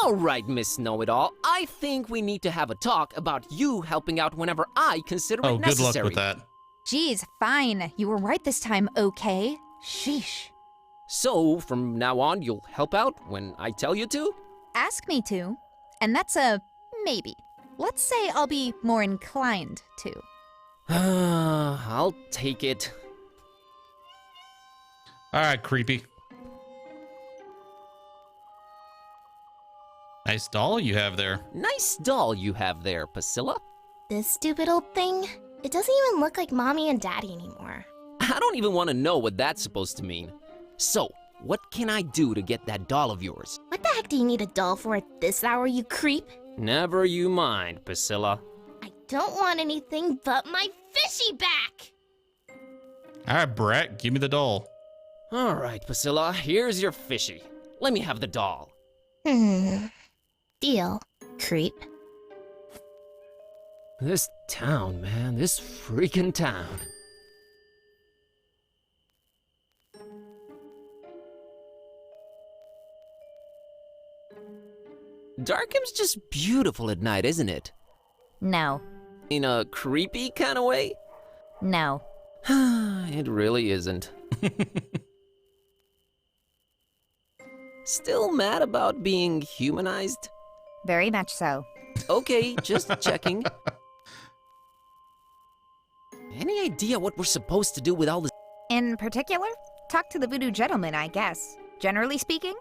All right, Miss Know-It-All, I think we need to have a talk about you helping out whenever I consider
Oh,
it
good
necessary.
luck with that.
Geez, fine. You were right this time, okay? Sheesh.
So, from now on, you'll help out when I tell you to?
Ask me to, and that's a maybe. Let's say I'll be more inclined to.
I'll take it.
All right, creepy. Nice doll you have there.
Nice doll you have there, Priscilla.
This stupid old thing? It doesn't even look like Mommy and Daddy anymore.
I don't even want to know what that's supposed to mean. So, what can I do to get that doll of yours?
What the heck do you need a doll for at this hour, you creep?
Never you mind, Priscilla.
I don't want anything but my fishy back!
All right, Brett, give me the doll.
All right, Priscilla, here's your fishy. Let me have the doll.
Deal, creep.
This town, man, this freaking town. Darkham's just beautiful at night, isn't it?
No.
In a creepy kind of way?
No.
It really isn't. Still mad about being humanized?
Very much so.
Okay, just checking. Any idea what we're supposed to do with all this?
In particular, talk to the voodoo gentleman, I guess. Generally speaking,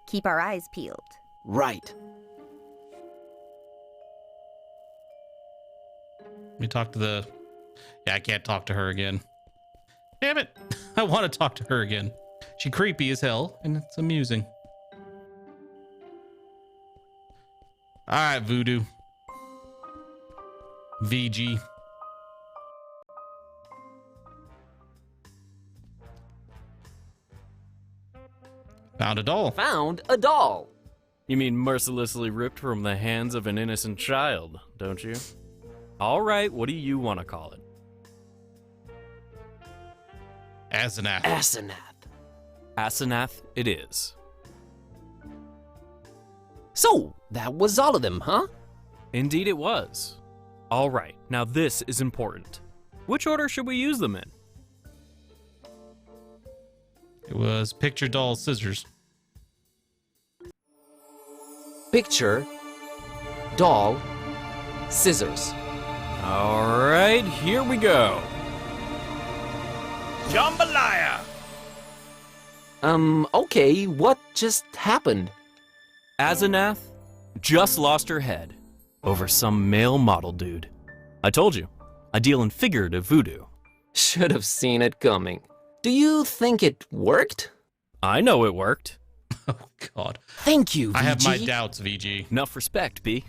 keep our eyes peeled.
Right.
Let me talk to the... Yeah, I can't talk to her again. Damn it. I want to talk to her again. She creepy as hell, and it's amusing. All right, voodoo. VG. Found a doll.
Found a doll.
You mean mercilessly ripped from the hands of an innocent child, don't you? All right, what do you want to call it?
Asenath.
Asenath.
Asenath it is.
So, that was all of them, huh?
Indeed it was. All right, now this is important. Which order should we use them in?
It was picture, doll, scissors.
Picture, doll, scissors.
All right, here we go.
Jambalaya!
Okay, what just happened?
Asenath just lost her head over some male model dude. I told you, I deal in figurative voodoo.
Should have seen it coming. Do you think it worked?
I know it worked.
Oh, God.
Thank you, VG.
I have my doubts, VG.
Enough respect, B.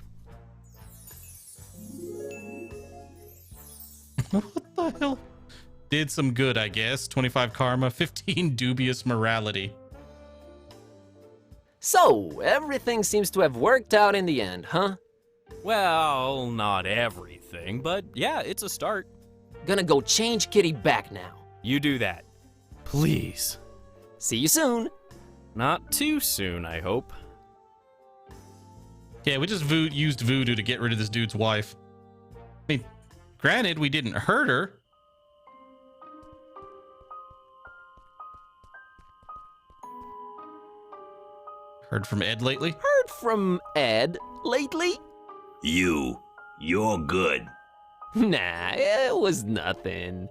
What the hell? Did some good, I guess. 25 karma, 15 dubious morality.
So, everything seems to have worked out in the end, huh?
Well, not everything, but yeah, it's a start.
Gonna go change Kitty back now.
You do that. Please.
See you soon.
Not too soon, I hope.
Yeah, we just used voodoo to get rid of this dude's wife. I mean, granted, we didn't hurt her. Heard from Ed lately?
Heard from Ed lately?
You're good.
Nah, it was nothing.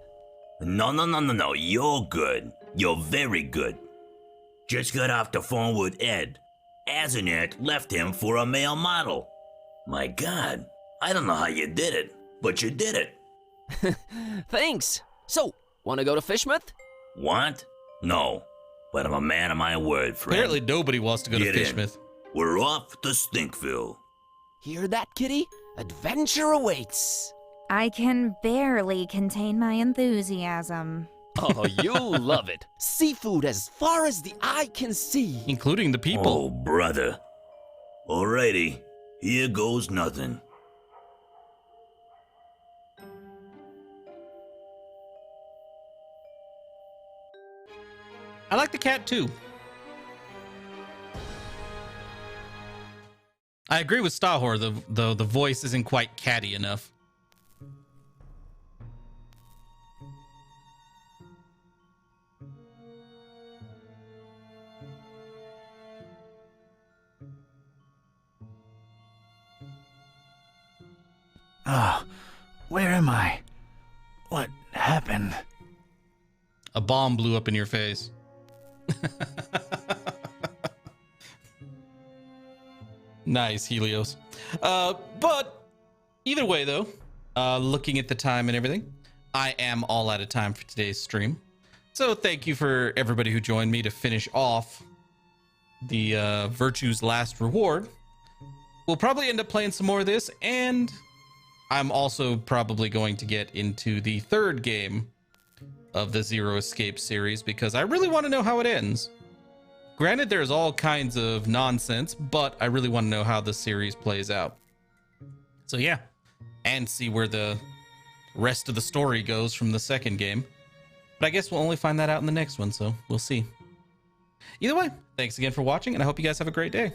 No, you're good. You're very good. Just got off the phone with Ed. Asenath left him for a male model. My God, I don't know how you did it, but you did it.
Thanks. So, wanna go to Fishmouth?
Want? No, but I'm a man of my word, friend.
Apparently nobody wants to go to
Get in.
Fishmouth.
We're off to Stinkville.
Hear that, Kitty? Adventure awaits.
I can barely contain my enthusiasm.
Oh, you'll love it. Seafood as far as the eye can see.
Including the people.
Oh, brother. Alrighty, here goes nothing.
I like the cat too. I agree with Stahor, though the voice isn't quite catty enough.
Oh, where am I? happened?
A bomb blew up in your face. Nice, Helios. But either way, though, looking at the time and everything, I am all out of time for today's stream. So thank you for everybody who joined me to finish off the Virtue's Last Reward. We'll probably end up playing some more of this, and I'm also probably going to get into the third game of the Zero Escape series because I really want to know how it ends. Granted, there's all kinds of nonsense, but I really want to know how the series plays out. So yeah, and see where the rest of the story goes from the second game. But I guess we'll only find that out in the next one, so we'll see. Either way, thanks again for watching, and I hope you guys have a great day.